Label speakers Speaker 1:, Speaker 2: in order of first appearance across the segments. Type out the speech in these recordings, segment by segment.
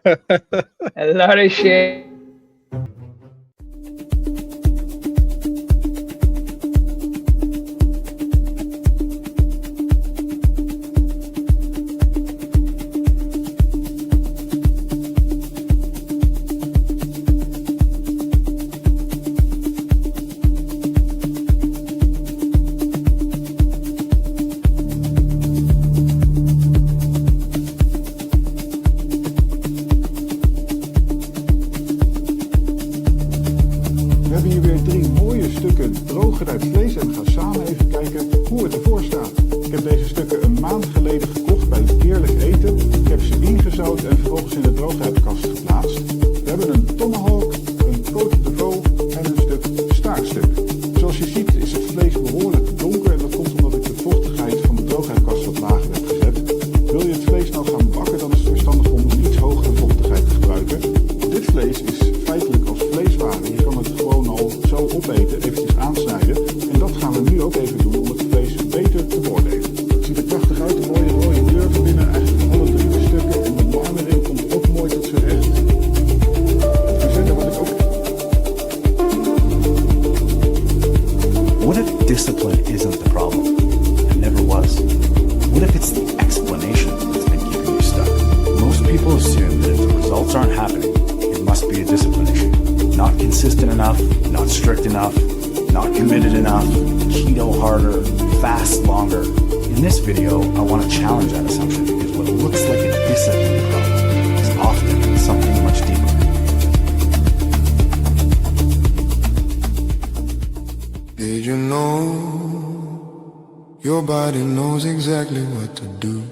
Speaker 1: A lot of shit.
Speaker 2: Drooggerijpt vlees en we gaan samen even kijken hoe het ervoor staat. Ik heb deze stukken een maand geleden gekocht bij Eerlijk Eten. Ik heb ze ingezout en vervolgens in de droogrijpkast geplaatst. We hebben een tomahawk, een côte de veau en een stuk staartstuk. Zoals je ziet is het vlees behoorlijk donker en dat komt omdat ik de vochtigheid van de droogrijpkast wat lager heb gezet. Wil je het vlees nou gaan bakken, dan is het verstandig om een iets hogere vochtigheid te gebruiken. Dit vlees is feitelijk als vleeswaren. Je kan het gewoon al zo opeten, eventjes aansnijden. En dat gaan we nu ook even doen om het vlees beter te beoordelen. Het ziet er prachtig uit, een mooie rode kleur van binnen. Eigenlijk alle drie de stukken. En de marmering komt ook mooi tot zijn recht. Het verzenden wat ik ook...
Speaker 3: What if discipline isn't the problem? It never was. What if it's the explanation that's been keeping you stuck? Most people assume that if the results aren't happening, it must be a discipline issue. Not consistent enough, not strict enough, not committed enough, keto harder, fast longer. In this video, I want to challenge that assumption because what looks like a discipline problem is often something much deeper.
Speaker 4: Did you know your body knows exactly what to do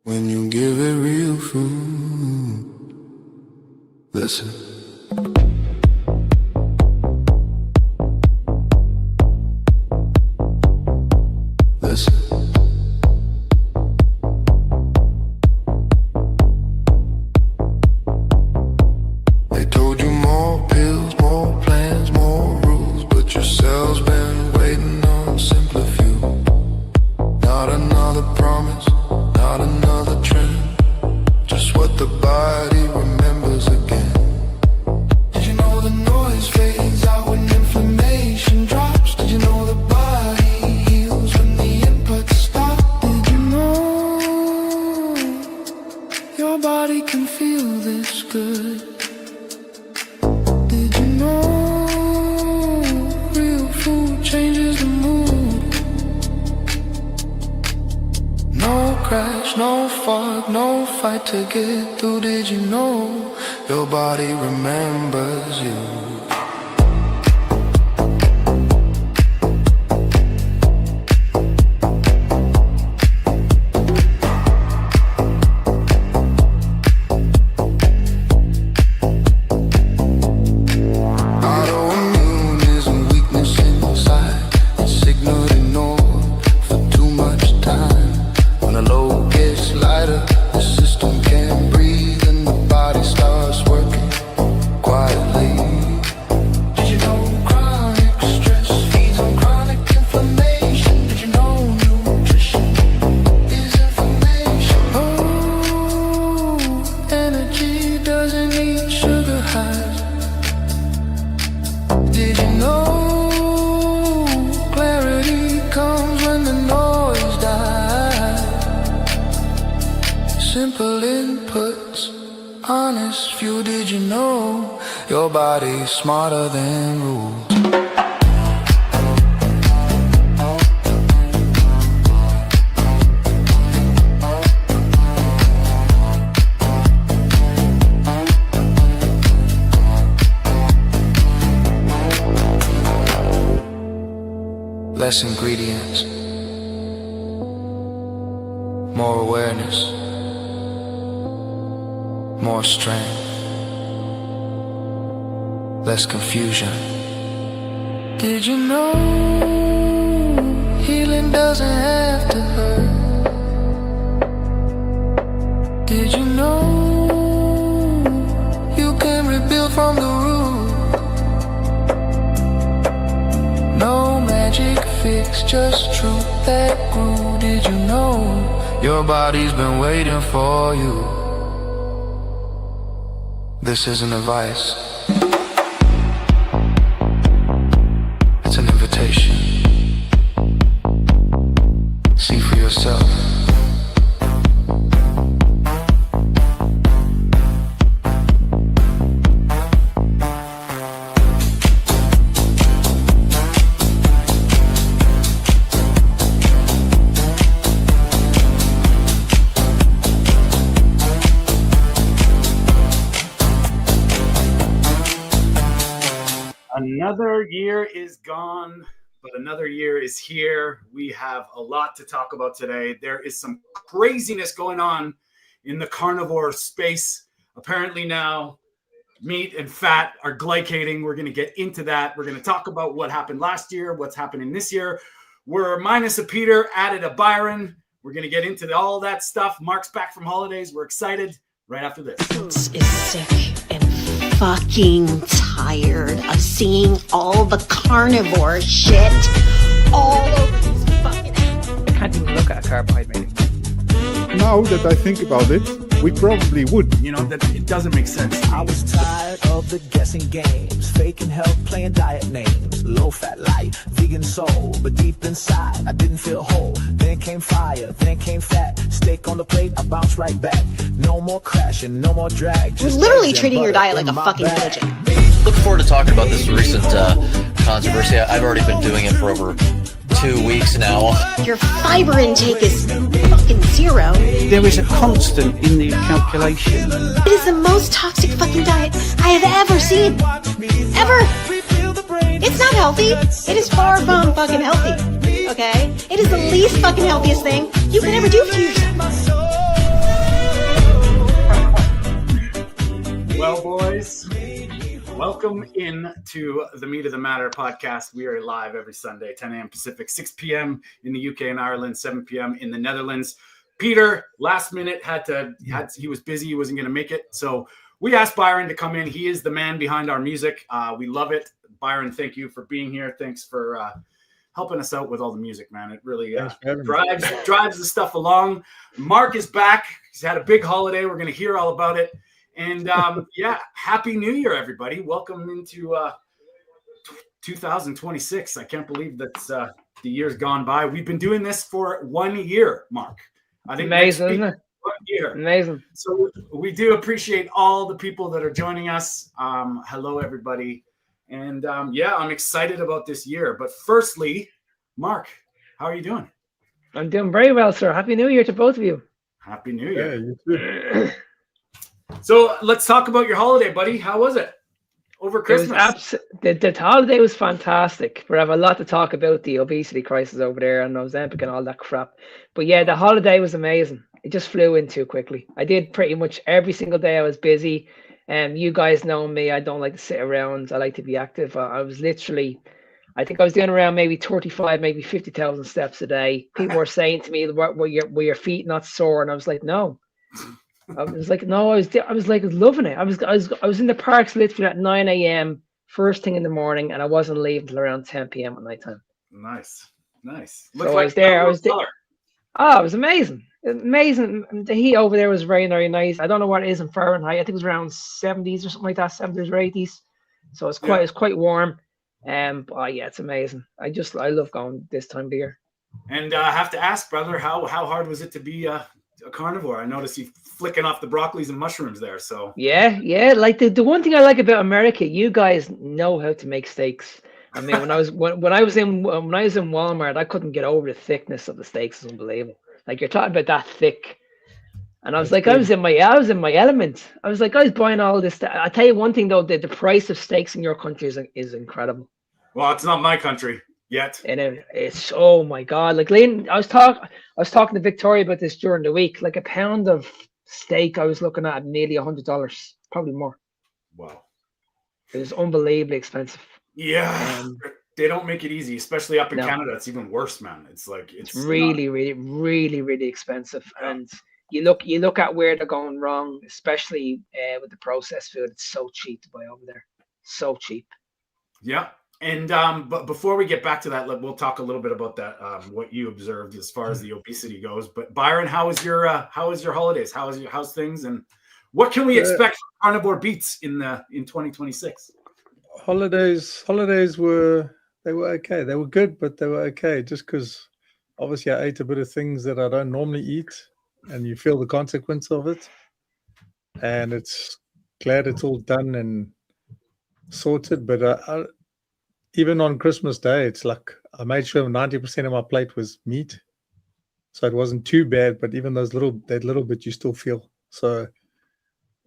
Speaker 4: when you give it real food? Listen. Listen. They told you more pills, more plans, more rules, but your cell's been waiting on simpler fuel. Not another promise, not another trend, just what the body remembers again. Did you know the noise fades out when inflammation drops? Did you know the body heals when the inputs stop? Did you know your body can feel this good? Did you know real food changes the mood? No crash, no fog, no fight to get through. Did you know your body remembers you? Autoimmune isn't weakness inside. It's signal ignored for too much time. When the load gets lighter, the system can't breathe and the body starts working quietly. Did you know chronic stress feeds on chronic inflammation? Did you know nutrition is information? Oh, energy doesn't need sugar highs. Did you know clarity comes when the noise dies? Simple inputs, honest view. Did you know your body's smarter than rules? Less ingredients, more awareness, more strength, less confusion. Did you know healing doesn't have to hurt? Did you know you can rebuild from the root? No magic fix, just truth that grew. Did you know your body's been waiting for you? This isn't a vice. It's an invitation. See for yourself.
Speaker 1: Another year is gone, but another year is here. We have a lot to talk about today. There is some craziness going on in the carnivore space. Apparently now, meat and fat are glycating. We're going to get into that. We're going to talk about what happened last year, what's happening this year. We're minus a Peter, added a Byron. We're going to get into all that stuff. Mark's back from holidays. We're excited right after this.
Speaker 5: Is sick and fucking tired of seeing all the carnivore shit all over these fucking...
Speaker 6: I can't even look at a carbohydrate.
Speaker 2: Now that I think about it, we probably would.
Speaker 1: You know, that it doesn't make sense.
Speaker 7: I was tired of the guessing games, faking health, playing diet names, low fat life, vegan soul, but deep inside I didn't feel whole. Then came fire, then came fat, steak on the plate, I bounced right back. No more crashing, no more drag.
Speaker 5: You're literally treating your diet like a fucking religion.
Speaker 8: Look forward to talking about this recent controversy. I've already been doing it for over 2 weeks now.
Speaker 5: Your fiber intake is fucking zero.
Speaker 9: There is a constant in the calculation.
Speaker 5: It is the most toxic fucking diet I have ever seen. Ever. It's not healthy. It is far from fucking healthy. Okay? It is the least fucking healthiest thing you can ever do for yourself.
Speaker 1: Well, boys, welcome in to the Meat of the Matter podcast. We are live every Sunday, 10 a.m. Pacific, 6 p.m. in the UK and Ireland, 7 p.m. in the Netherlands. Peter, last minute, he was busy. He wasn't going to make it. So we asked Byron to come in. He is the man behind our music. We love it. Byron, thank you for being here. Thanks for helping us out with all the music, man. It really drives the stuff along. Mark is back. He's had a big holiday. We're going to hear all about it. And yeah, Happy New Year, everybody. Welcome into 2026. I can't believe that's the year's gone by. We've been doing this for 1 year, Mark. I think
Speaker 6: Amazing, isn't it?
Speaker 1: 1 year.
Speaker 6: Amazing.
Speaker 1: So we do appreciate all the people that are joining us. Hello, everybody. And yeah, I'm excited about this year. But firstly, Mark, how are you doing?
Speaker 6: I'm doing very well, sir. Happy New Year to both of you.
Speaker 1: Happy New Year.
Speaker 2: Yeah, you too.
Speaker 1: So let's talk about your holiday, buddy. How was it over Christmas?
Speaker 6: The holiday was fantastic. We have a lot to talk about, the obesity crisis over there and Ozempic and all that crap. But yeah, the holiday was amazing. It just flew in too quickly. I did pretty much every single day. I was busy. You guys know me. I don't like to sit around. I like to be active. I was literally, I think I was doing around maybe 35, maybe 50,000 steps a day. People were saying to me, were your feet not sore? And I was like, no. I was like, no, I was loving it. I was in the parks literally at 9 a.m. first thing in the morning, and I wasn't leaving till around 10 p.m. at nighttime.
Speaker 1: Nice.
Speaker 6: So I was there. Oh, it was amazing. Amazing. The heat over there was very, very nice. I don't know what it is in Fahrenheit. I think it was around 70s or something like that, 70s or 80s. So it's quite warm. But yeah, it's amazing. I love going this time of year.
Speaker 1: And I have to ask, brother, how hard was it to be a carnivore? I noticed you flicking off the broccolis and mushrooms there. So
Speaker 6: yeah. Like the one thing I like about America, you guys know how to make steaks. I mean, when I was in Walmart, I couldn't get over the thickness of the steaks. It's unbelievable. Like, you're talking about that thick, and I was like, I was in my element. I was like, I was buying all this. I tell you one thing though, the price of steaks in your country is incredible.
Speaker 1: Well, it's not my country yet.
Speaker 6: And it's, oh my God. Like, I was talking to Victoria about this during the week. Like, a pound of steak I was looking at nearly $100, probably more.
Speaker 1: Wow.
Speaker 6: It was unbelievably expensive.
Speaker 1: Yeah. They don't make it easy, especially up in Canada. It's even worse, man. It's like it's
Speaker 6: really, really expensive. Yeah. And you look at where they're going wrong, especially with the processed food. It's so cheap to buy over there. So cheap.
Speaker 1: Yeah. And but before we get back to that, we'll talk a little bit about that, what you observed as far as the obesity goes. But Byron, how was your holidays? How's things, and What can we expect from Carnivore Beats in 2026?
Speaker 10: Holidays were okay. They were good, but they were okay. Just because obviously I ate a bit of things that I don't normally eat, and you feel the consequence of it. And it's glad it's all done and sorted. But even on Christmas Day, it's like I made sure 90% of my plate was meat, so it wasn't too bad. But even that little bit, you still feel. So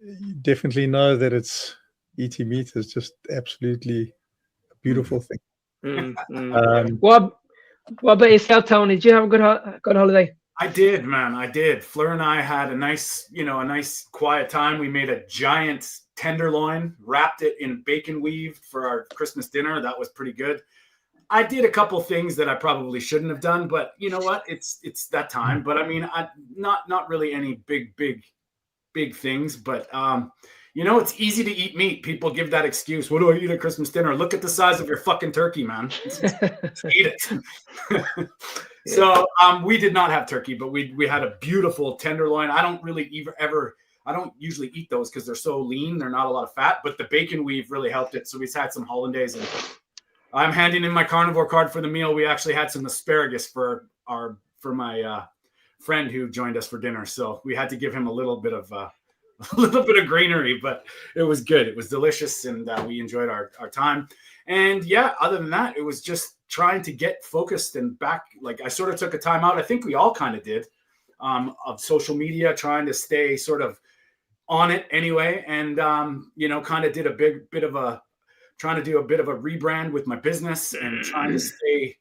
Speaker 10: you definitely know that eating meat is just absolutely a beautiful thing.
Speaker 6: What about yourself, Tony? Did you have a good holiday?
Speaker 1: I did, man. I did. Fleur and I had a nice quiet time. We made a giant tenderloin, wrapped it in bacon weave for our Christmas dinner. That was pretty good. I did a couple things that I probably shouldn't have done, but you know what? It's that time. But I mean, not really any big things. But it's easy to eat meat. People give that excuse. What do I eat at Christmas dinner? Look at the size of your fucking turkey, man. Eat it. So we did not have turkey, but we had a beautiful tenderloin. I don't really I don't usually eat those because they're so lean. They're not a lot of fat, but the bacon weave really helped it. So we've had some hollandaise, and I'm handing in my carnivore card for the meal. We actually had some asparagus for my friend who joined us for dinner. So we had to give him a little bit of greenery, but it was good. It was delicious, and we enjoyed our time. And yeah, other than that, it was just trying to get focused and back. Like I sort of took a time out. I think we all kind of did, of social media, trying to stay sort of on it anyway. And, kind of did trying to do a bit of a rebrand with my business and trying to stay,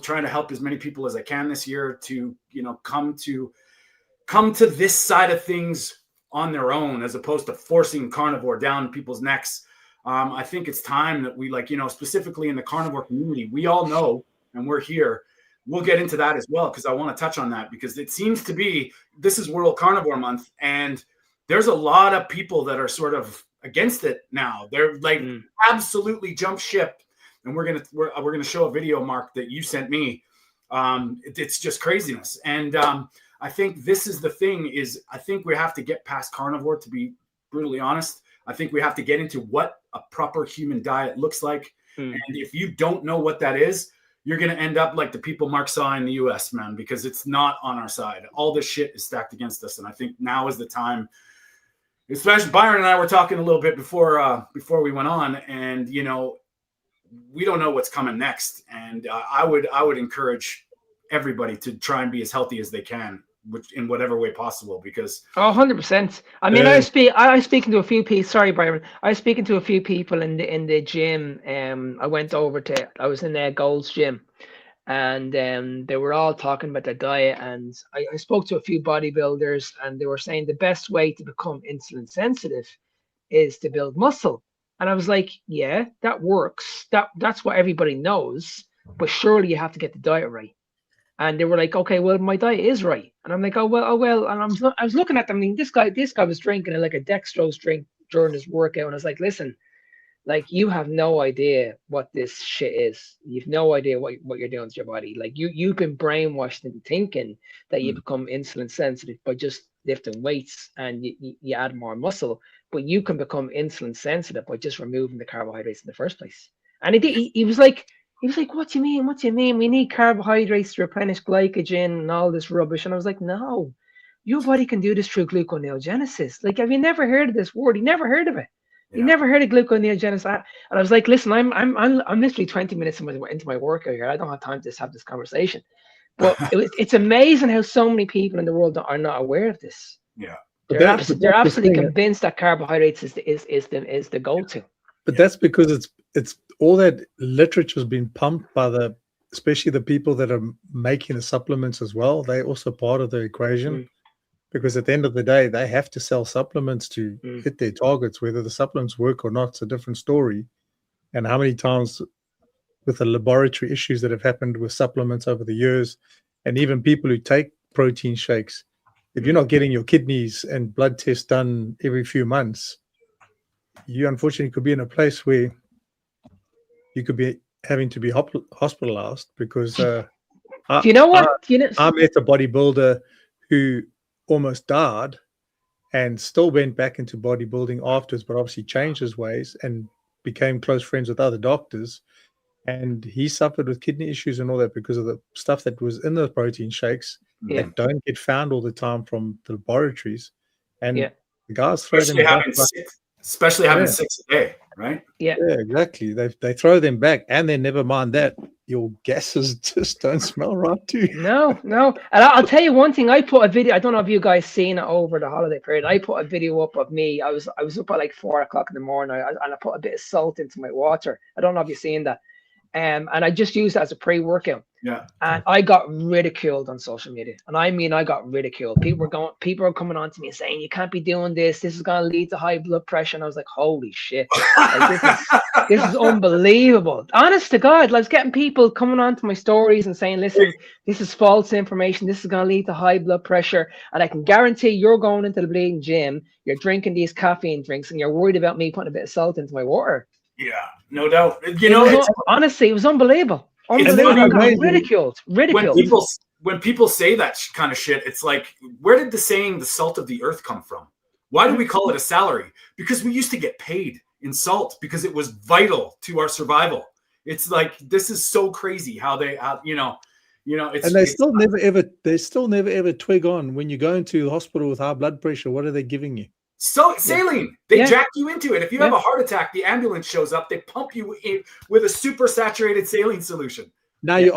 Speaker 1: trying to help as many people as I can this year to, come to this side of things on their own, as opposed to forcing carnivore down people's necks. I think it's time that we specifically in the carnivore community, we all know, and we're here. We'll get into that as well, because I want to touch on that, because it seems to be, this is World Carnivore Month, and there's a lot of people that are sort of against it now. They're like absolutely jump ship. And we're gonna show a video, Mark, that you sent me. It's just craziness. And I think this is the thing, is I think we have to get past carnivore, to be brutally honest. I think we have to get into what a proper human diet looks like. And if you don't know what that is, you're going to end up like the people Mark saw in the US, man, because it's not on our side. All this shit is stacked against us. And I think now is the time, especially Byron and I were talking a little bit before we went on, and, we don't know what's coming next. And I would encourage everybody to try and be as healthy as they can, which in whatever way possible, because
Speaker 6: 100%. I mean, I was speaking to a few people. Sorry, Byron. I was speaking to a few people in the gym. I was in Gold's gym, and they were all talking about their diet. And I spoke to a few bodybuilders, and they were saying the best way to become insulin sensitive is to build muscle. And I was like, yeah, that works. That's what everybody knows. But surely you have to get the diet right. And they were like, okay, well, my diet is right. And I'm like, oh well. And I was looking at them. I mean, this guy was drinking like a dextrose drink during his workout. And I was like, listen, like, you have no idea what this shit is. You've no idea what you're doing to your body. Like, you've been brainwashed into thinking that you become insulin sensitive by just lifting weights and you add more muscle. But you can become insulin sensitive by just removing the carbohydrates in the first place. And he was like, what do you mean? What do you mean? We need carbohydrates to replenish glycogen and all this rubbish. And I was like, no, your body can do this through gluconeogenesis. Like, have you never heard of this word? You never heard of it. Yeah. You never heard of gluconeogenesis. And I was like, listen, I'm literally 20 minutes into my workout here. I don't have time to just have this conversation. But it's amazing how so many people in the world are not aware of this.
Speaker 1: Yeah.
Speaker 6: They're absolutely convinced that carbohydrates is the go-to.
Speaker 10: But that's because it's all that literature has been pumped by especially the people that are making the supplements as well. They're also part of the equation, because at the end of the day, they have to sell supplements to hit their targets. Whether the supplements work or not, it's a different story. And how many times with the laboratory issues that have happened with supplements over the years, and even people who take protein shakes, if you're not getting your kidneys and blood tests done every few months, you unfortunately could be in a place where you could be having to be hospitalized, because
Speaker 6: you know what?
Speaker 10: I met a bodybuilder who almost died and still went back into bodybuilding afterwards, but obviously changed his ways and became close friends with other doctors. And he suffered with kidney issues and all that because of the stuff that was in the protein shakes that don't get found all the time from the laboratories. And the guys throw them back.
Speaker 1: Especially having 6 a day, right?
Speaker 10: Yeah, exactly. They throw them back, and then never mind that your gases just don't smell right too.
Speaker 6: No. And I'll tell you one thing. I put a video. I don't know if you guys seen it over the holiday period. I put a video up of me. I was up at like 4 o'clock in the morning, and I put a bit of salt into my water. I don't know if you've seen that. And I just used it as a pre-workout.
Speaker 1: Yeah.
Speaker 6: And I got ridiculed on social media. And I mean, I got ridiculed. People were coming on to me saying, you can't be doing this. This is going to lead to high blood pressure. And I was like, holy shit. Like, this is unbelievable. Honest to God, I was getting people coming on to my stories and saying, listen, this is false information. This is going to lead to high blood pressure. And I can guarantee you're going into the bleeding gym. You're drinking these caffeine drinks and you're worried about me putting a bit of salt into my water.
Speaker 1: Yeah, no doubt. You know,
Speaker 6: honestly, it was unbelievable. Ridiculed.
Speaker 1: When people say that kind of shit, it's like, where did the saying "the salt of the earth" come from? Why do we call it a salary? Because we used to get paid in salt because it was vital to our survival. It's like, this is so crazy how they, it's,
Speaker 10: and they still never ever twig on when you go into the hospital with high blood pressure. What are they giving you?
Speaker 1: So saline, they jack you into it. If you have a heart attack, the ambulance shows up. They pump you in with a super saturated saline solution.
Speaker 10: Now you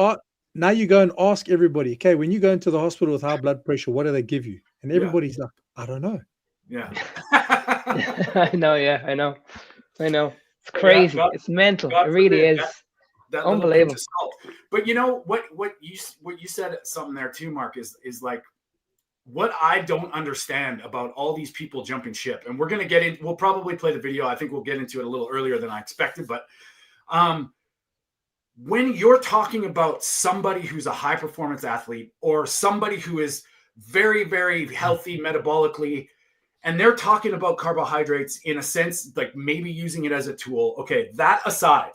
Speaker 10: go and ask everybody. Okay, when you go into the hospital with high blood pressure, what do they give you? And everybody's like, I don't know.
Speaker 1: Yeah,
Speaker 6: I know. It's crazy. It's mental. It really is.
Speaker 1: That
Speaker 6: unbelievable.
Speaker 1: But you know what you said something there too, Mark, is like, what I don't understand about all these people jumping ship, and we'll probably play the video. I think we'll get into it a little earlier than I expected, but when you're talking about somebody who's a high performance athlete or somebody who is very, very healthy metabolically, and they're talking about carbohydrates in a sense, like maybe using it as a tool. Okay, that aside,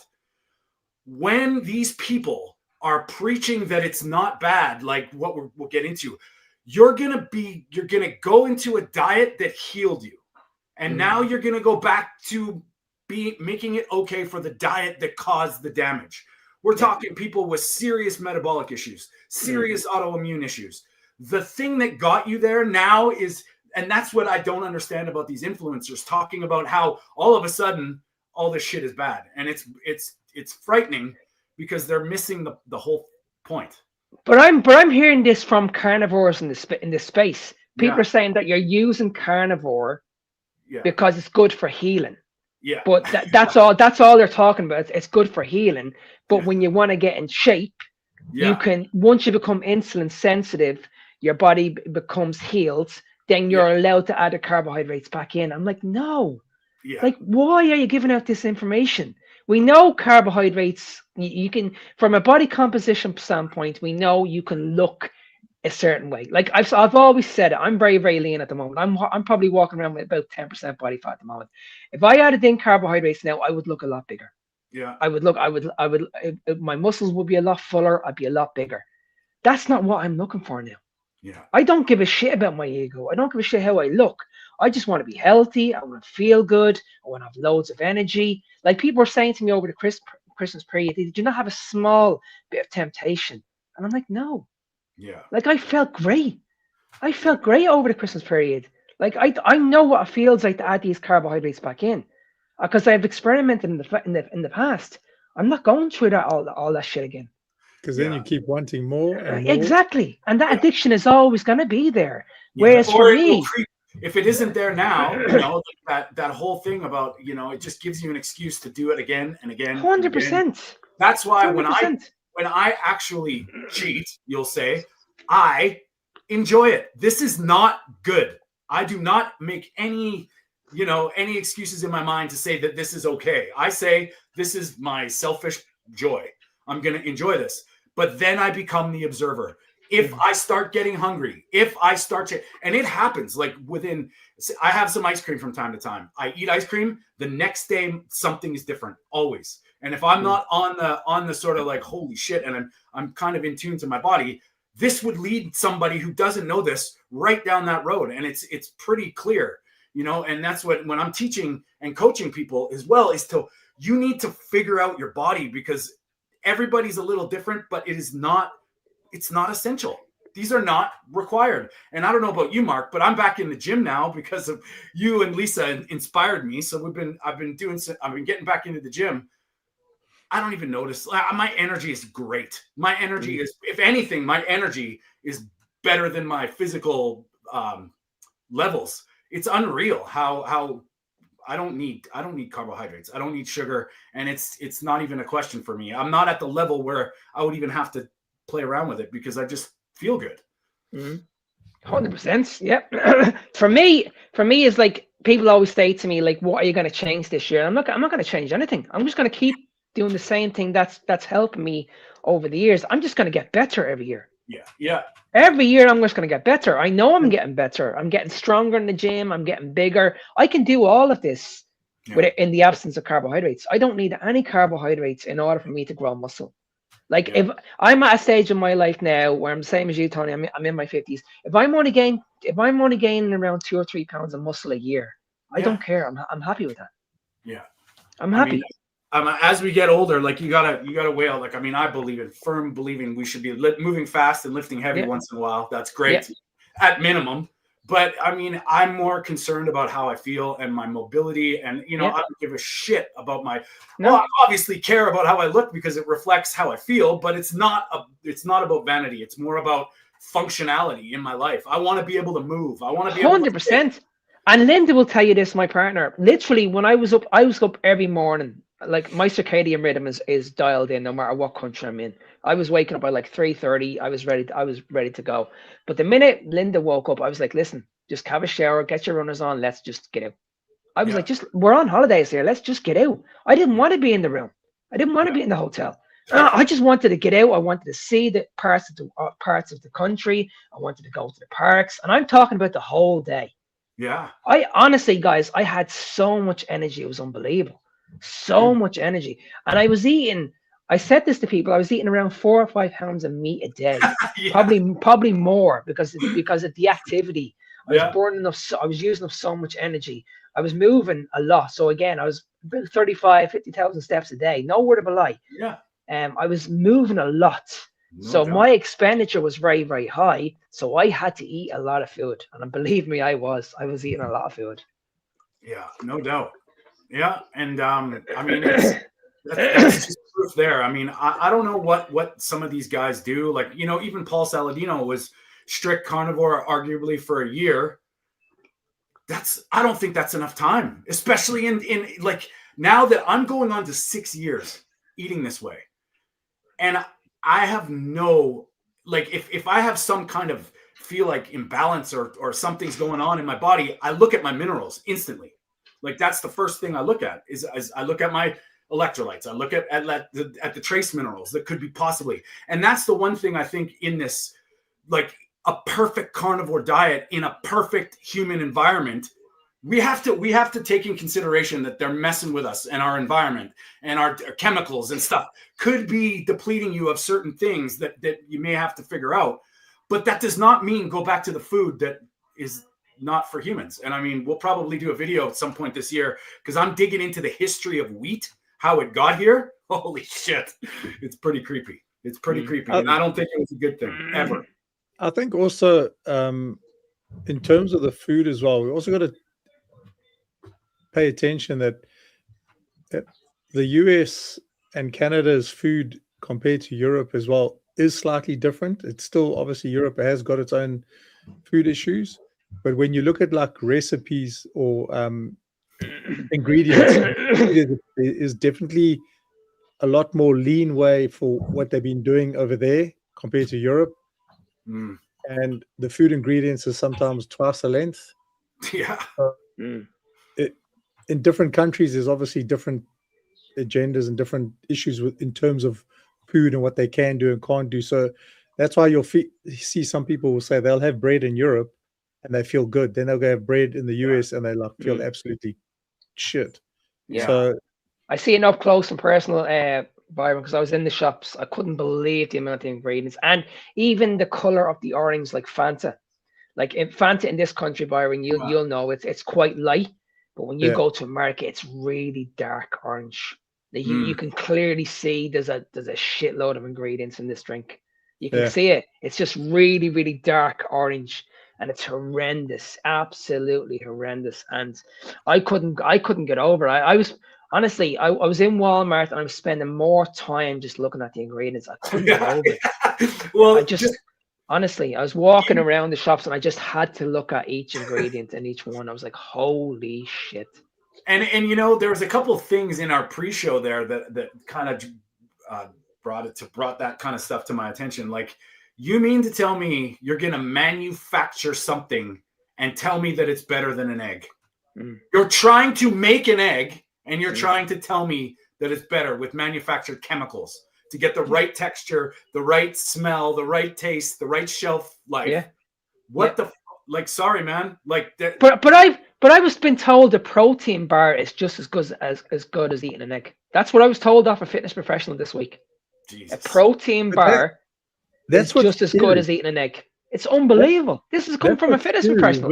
Speaker 1: when these people are preaching that it's not bad, like what we'll get into, you're going to go into a diet that healed you. And now you're going to go back to making it okay for the diet that caused the damage. We're talking people with serious metabolic issues, serious autoimmune issues. The thing that got you there now is, and that's what I don't understand about these influencers talking about how all of a sudden all this shit is bad. And it's frightening because they're missing the whole point.
Speaker 6: But I'm hearing this from carnivores in this space. People are saying that you're using carnivore because it's good for healing.
Speaker 1: Yeah.
Speaker 6: But that's all they're talking about. It's good for healing. But when you want to get in shape, you can, once you become insulin sensitive, your body becomes healed, then you're allowed to add the carbohydrates back in. I'm like, no. Yeah. Like, why are you giving out this information? We know carbohydrates, you can, from a body composition standpoint, we know you can look a certain way. Like I've always said it, I'm very, very lean at the moment. I'm probably walking around with about 10% body fat at the moment. If I added in carbohydrates now, I would look a lot bigger.
Speaker 1: Yeah.
Speaker 6: My muscles would be a lot fuller. I'd be a lot bigger. That's not what I'm looking for now.
Speaker 1: Yeah.
Speaker 6: I don't give a shit about my ego. I don't give a shit how I look. I just want to be healthy. I want to feel good. I want to have loads of energy. Like people were saying to me over the Christmas period, did you not have a small bit of temptation? And I'm like, no.
Speaker 1: Yeah.
Speaker 6: Like I felt great. I felt great over the Christmas period. Like I know what it feels like to add these carbohydrates back in, because I've experimented in the past. I'm not going through that all that shit again.
Speaker 10: Because then you keep wanting more and more.
Speaker 6: Exactly, and that addiction is always going to be there. Whereas for me,
Speaker 1: if it isn't there now, that whole thing about, it just gives you an excuse to do it again and again.
Speaker 6: 100%.
Speaker 1: That's why 100%. when I actually cheat, you'll say, I enjoy it. This is not good. I do not make any excuses in my mind to say that this is okay. I say, this is my selfish joy. I'm going to enjoy this. But then I become the observer. If I start getting hungry, and it happens like I have some ice cream from time to time. I eat ice cream. The next day, something is different always. And if I'm not on the sort of like, holy shit, and I'm kind of in tune to my body, this would lead somebody who doesn't know this right down that road. And it's pretty clear, and that's what, when I'm teaching and coaching people as well, is you need to figure out your body, because everybody's a little different, but it's not essential. These are not required. And I don't know about you, Mark, but I'm back in the gym now because of you and Lisa inspired me. So I've been getting back into the gym. I don't even notice. My energy is great. My energy is, if anything, my energy is better than my physical levels. It's unreal how I don't need carbohydrates. I don't need sugar, and it's not even a question for me. I'm not at the level where I would even have to play around with it, because I just feel good.
Speaker 6: 100%. Yeah. For me is like, people always say to me, like, what are you going to change this year? I'm not going to change anything. I'm just going to keep doing the same thing that's helping me over the years. I'm just going to get better every year.
Speaker 1: Yeah.
Speaker 6: Every year I'm just going to get better. I know I'm getting better. I'm getting stronger in the gym. I'm getting bigger. I can do all of this in the absence of carbohydrates. I don't need any carbohydrates in order for me to grow muscle. Like, if I'm at a stage in my life now where I'm the same as you, Tony, I'm in my 50s. If I'm only gaining around 2 or 3 pounds of muscle a year, I don't care. I'm happy with that.
Speaker 1: Yeah.
Speaker 6: I'm happy.
Speaker 1: As we get older, like, you gotta weigh out. Like, I firm believing we should be moving fast and lifting heavy once in a while. That's great at minimum. But I'm more concerned about how I feel and my mobility, and I don't give a shit about well, I obviously care about how I look because it reflects how I feel, but it's not about vanity. It's more about functionality in my life. I want to be able to move. I want to be
Speaker 6: 100%. And Linda will tell you this, my partner. Literally, when I was up every morning. Like, my circadian rhythm is dialed in no matter what country I'm in. I was waking up by like 3:30. I was ready to go. But the minute Linda woke up, I was like, listen, just have a shower, get your runners on, let's just get out. I was like, we're on holidays here, let's just get out. I didn't want to be in the room. I didn't want to be in the hotel. I just wanted to get out. I wanted to see the parts of the country. I wanted to go to the parks. And I'm talking about the whole day.
Speaker 1: Yeah.
Speaker 6: I honestly, guys, I had so much energy. It was unbelievable. So much energy. And I said this to people, I was eating around 4 or 5 pounds of meat a day. Probably more because of the activity. I was using up so much energy. I was moving a lot. So again, I was about 50,000 steps a day. No word of a lie.
Speaker 1: Yeah.
Speaker 6: I was moving a lot. So my expenditure was very, very high. So I had to eat a lot of food. And believe me, I was eating a lot of food.
Speaker 1: Yeah, no doubt. Yeah, and that's just proof there. I don't know what some of these guys do. Like, even Paul Saladino was strict carnivore, arguably, for a year. I don't think that's enough time, especially in like, now that I'm going on to 6 years eating this way, and I have no, like, if I have some kind of feel like imbalance or something's going on in my body, I look at my minerals instantly. Like, that's the first thing I look at is I look at my electrolytes. I look at the trace minerals that could be possibly. And that's the one thing I think in this, like, a perfect carnivore diet in a perfect human environment, we have to take in consideration that they're messing with us and our environment and our chemicals and stuff could be depleting you of certain things that you may have to figure out. But that does not mean go back to the food that is not for humans. And we'll probably do a video at some point this year because I'm digging into the history of wheat, how it got here. Holy shit. It's pretty creepy. And I don't think it was a good thing ever.
Speaker 10: I think also in terms of the food as well, we also got to pay attention that the US and Canada's food compared to Europe as well is slightly different. It's still, obviously, Europe has got its own food issues. But when you look at like recipes or ingredients, it is definitely a lot more lean way for what they've been doing over there compared to Europe. And the food ingredients are sometimes twice the length.
Speaker 1: Yeah.
Speaker 10: In different countries, there's obviously different agendas and different issues in terms of food and what they can do and can't do. So that's why you'll see some people will say they'll have bread in Europe and they feel good. Then they'll go have bread in the US and they feel absolutely shit.
Speaker 6: Yeah.
Speaker 10: So
Speaker 6: I see it up close and personal. Byron, because I was in the shops. I couldn't believe the amount of ingredients and even the color of the orange, like Fanta. Like in Fanta in this country, Byron, you'll know it's quite light, but when you go to America, it's really dark orange. Like you can clearly see there's a shitload of ingredients in this drink. You can see it. It's just really, really dark orange, and it's horrendous, absolutely horrendous. And I couldn't get over it. I was honestly, I was in Walmart and I was spending more time just looking at the ingredients. I couldn't get over it.
Speaker 1: Well,
Speaker 6: I just honestly, I was walking around the shops and I just had to look at each ingredient and each one. I was like, holy shit.
Speaker 1: And you know, there was a couple of things in our pre-show there that kind of brought that kind of stuff to my attention. Like, you mean to tell me you're going to manufacture something and tell me that it's better than an egg? You're trying to make an egg and you're trying to tell me that it's better with manufactured chemicals to get the right texture, the right smell, the right taste, the right shelf life. Like, sorry, man. Like,
Speaker 6: but I was been told the protein bar is just as good as eating an egg. That's what I was told off a fitness professional this week.
Speaker 1: Jesus.
Speaker 6: A protein bar
Speaker 10: that's
Speaker 6: is just as good as eating an egg. It's unbelievable. This is coming from a fitness professional.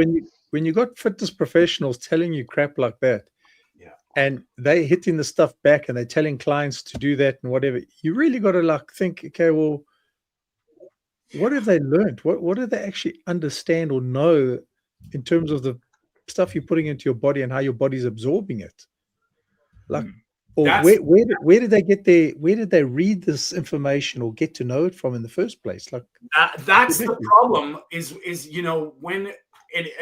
Speaker 10: When you got fitness professionals telling you crap like that, and they hitting the stuff back and they're telling clients to do that and whatever, you really got to like think, okay, well, what have they learned? What do they actually understand or know in terms of the stuff you're putting into your body and how your body's absorbing it? Like, or where did they get where did they read this information or get to know it from in the first place? Like,
Speaker 1: that's the problem is, you know, when,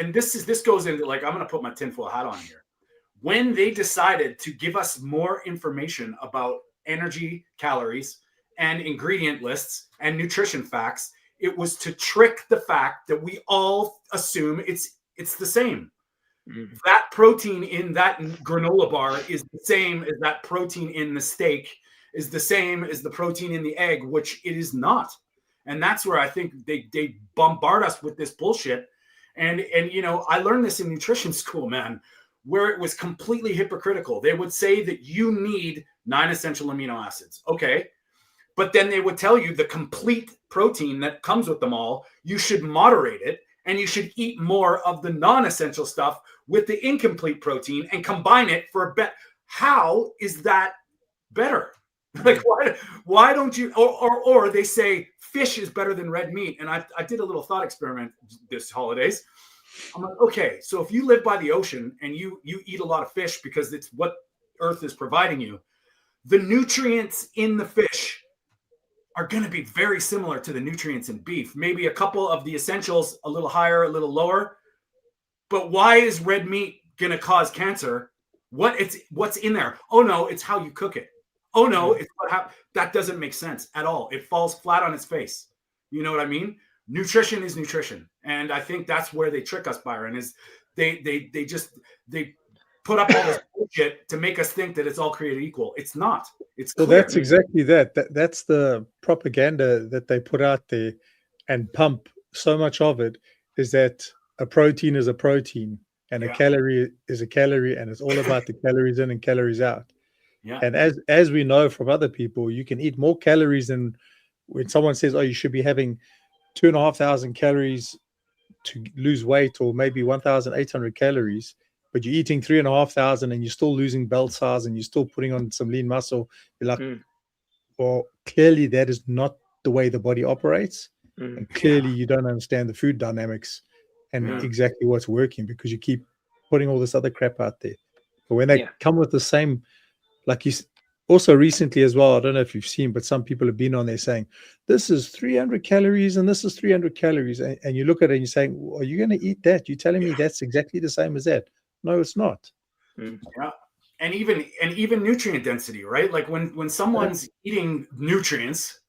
Speaker 1: and this goes into, like, I'm going to put my tinfoil hat on here. When they decided to give us more information about energy, calories, and ingredient lists and nutrition facts, it was to trick the fact that we all assume it's the same. That protein in that granola bar is the same as that protein in the steak, is the same as the protein in the egg, which it is not. And that's where I think they bombard us with this bullshit. And you know, I learned this in nutrition school, man, where it was completely hypocritical. They would say that you need 9 essential amino acids. Okay. But then they would tell you the complete protein that comes with them all, you should moderate it and you should eat more of the non-essential stuff with the incomplete protein and combine it for a bet. How is that better? Like, why don't you, or they say fish is better than red meat. And I did a little thought experiment this holidays. I'm like, okay, so if you live by the ocean and you eat a lot of fish because it's what Earth is providing you, the nutrients in the fish are going to be very similar to the nutrients in beef. Maybe a couple of the essentials a little higher, a little lower. But why is red meat going to cause cancer? What's in there? Oh no, it's how you cook it. Oh no, it's what happened. That doesn't make sense at all. It falls flat on its face. You know what I mean? Nutrition is nutrition. And I think that's where they trick us, Byron, is they put up all this bullshit to make us think that it's all created equal. It's not. It's clear.
Speaker 10: Well, that's exactly that. That's the propaganda that they put out there and pump so much of it, is that a protein is a protein and a calorie is a calorie, and it's all about the calories in and calories out.
Speaker 1: Yeah.
Speaker 10: And as we know from other people, you can eat more calories than when someone says, oh, you should be having 2,500 calories to lose weight, or maybe 1,800 calories, but you're eating 3,500 and you're still losing belt size and you're still putting on some lean muscle. You're like, well, clearly that is not the way the body operates. And clearly you don't understand the food dynamics and exactly what's working, because you keep putting all this other crap out there. But when they come with the same, like you also recently as well, I don't know if you've seen, but some people have been on there saying, this is 300 calories and this is 300 calories. And you look at it and you're saying, well, are you going to eat that? You're telling me that's exactly the same as that. No, it's not.
Speaker 1: Yeah. And even nutrient density, right? Like when someone's eating nutrients,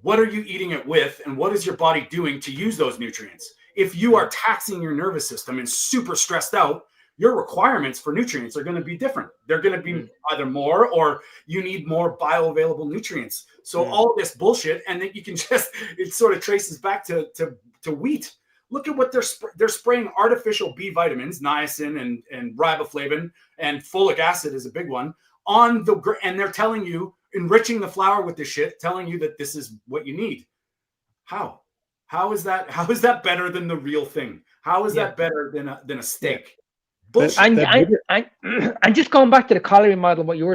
Speaker 1: what are you eating it with? And what is your body doing to use those nutrients? If you are taxing your nervous system and super stressed out, your requirements for nutrients are going to be different. They're going to be either more, or you need more bioavailable nutrients. So all this bullshit, and then you can just, it sort of traces back to wheat. Look at what they're spraying artificial B vitamins, niacin and riboflavin, and folic acid is a big one, and they're telling you enriching the flour with this shit, telling you that this is what you need. How is that better than the real thing? How is that better than a steak? Bullshit.
Speaker 6: And just going back to the calorie model, what you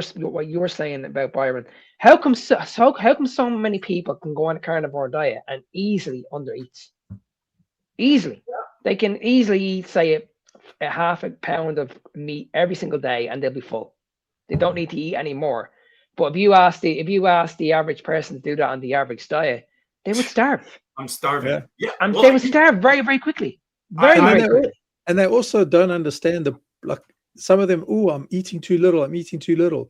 Speaker 6: were saying about Byron, how come so many people can go on a carnivore diet and easily undereat? Easily, they can easily eat, say, a half a pound of meat every single day, and they'll be full. They don't need to eat any more. But if you ask the average person to do that on the average diet, they would starve.
Speaker 1: I'm starving. Yeah.
Speaker 6: They would starve very, very quickly. Very quickly.
Speaker 10: And they also don't understand some of them, I'm eating too little.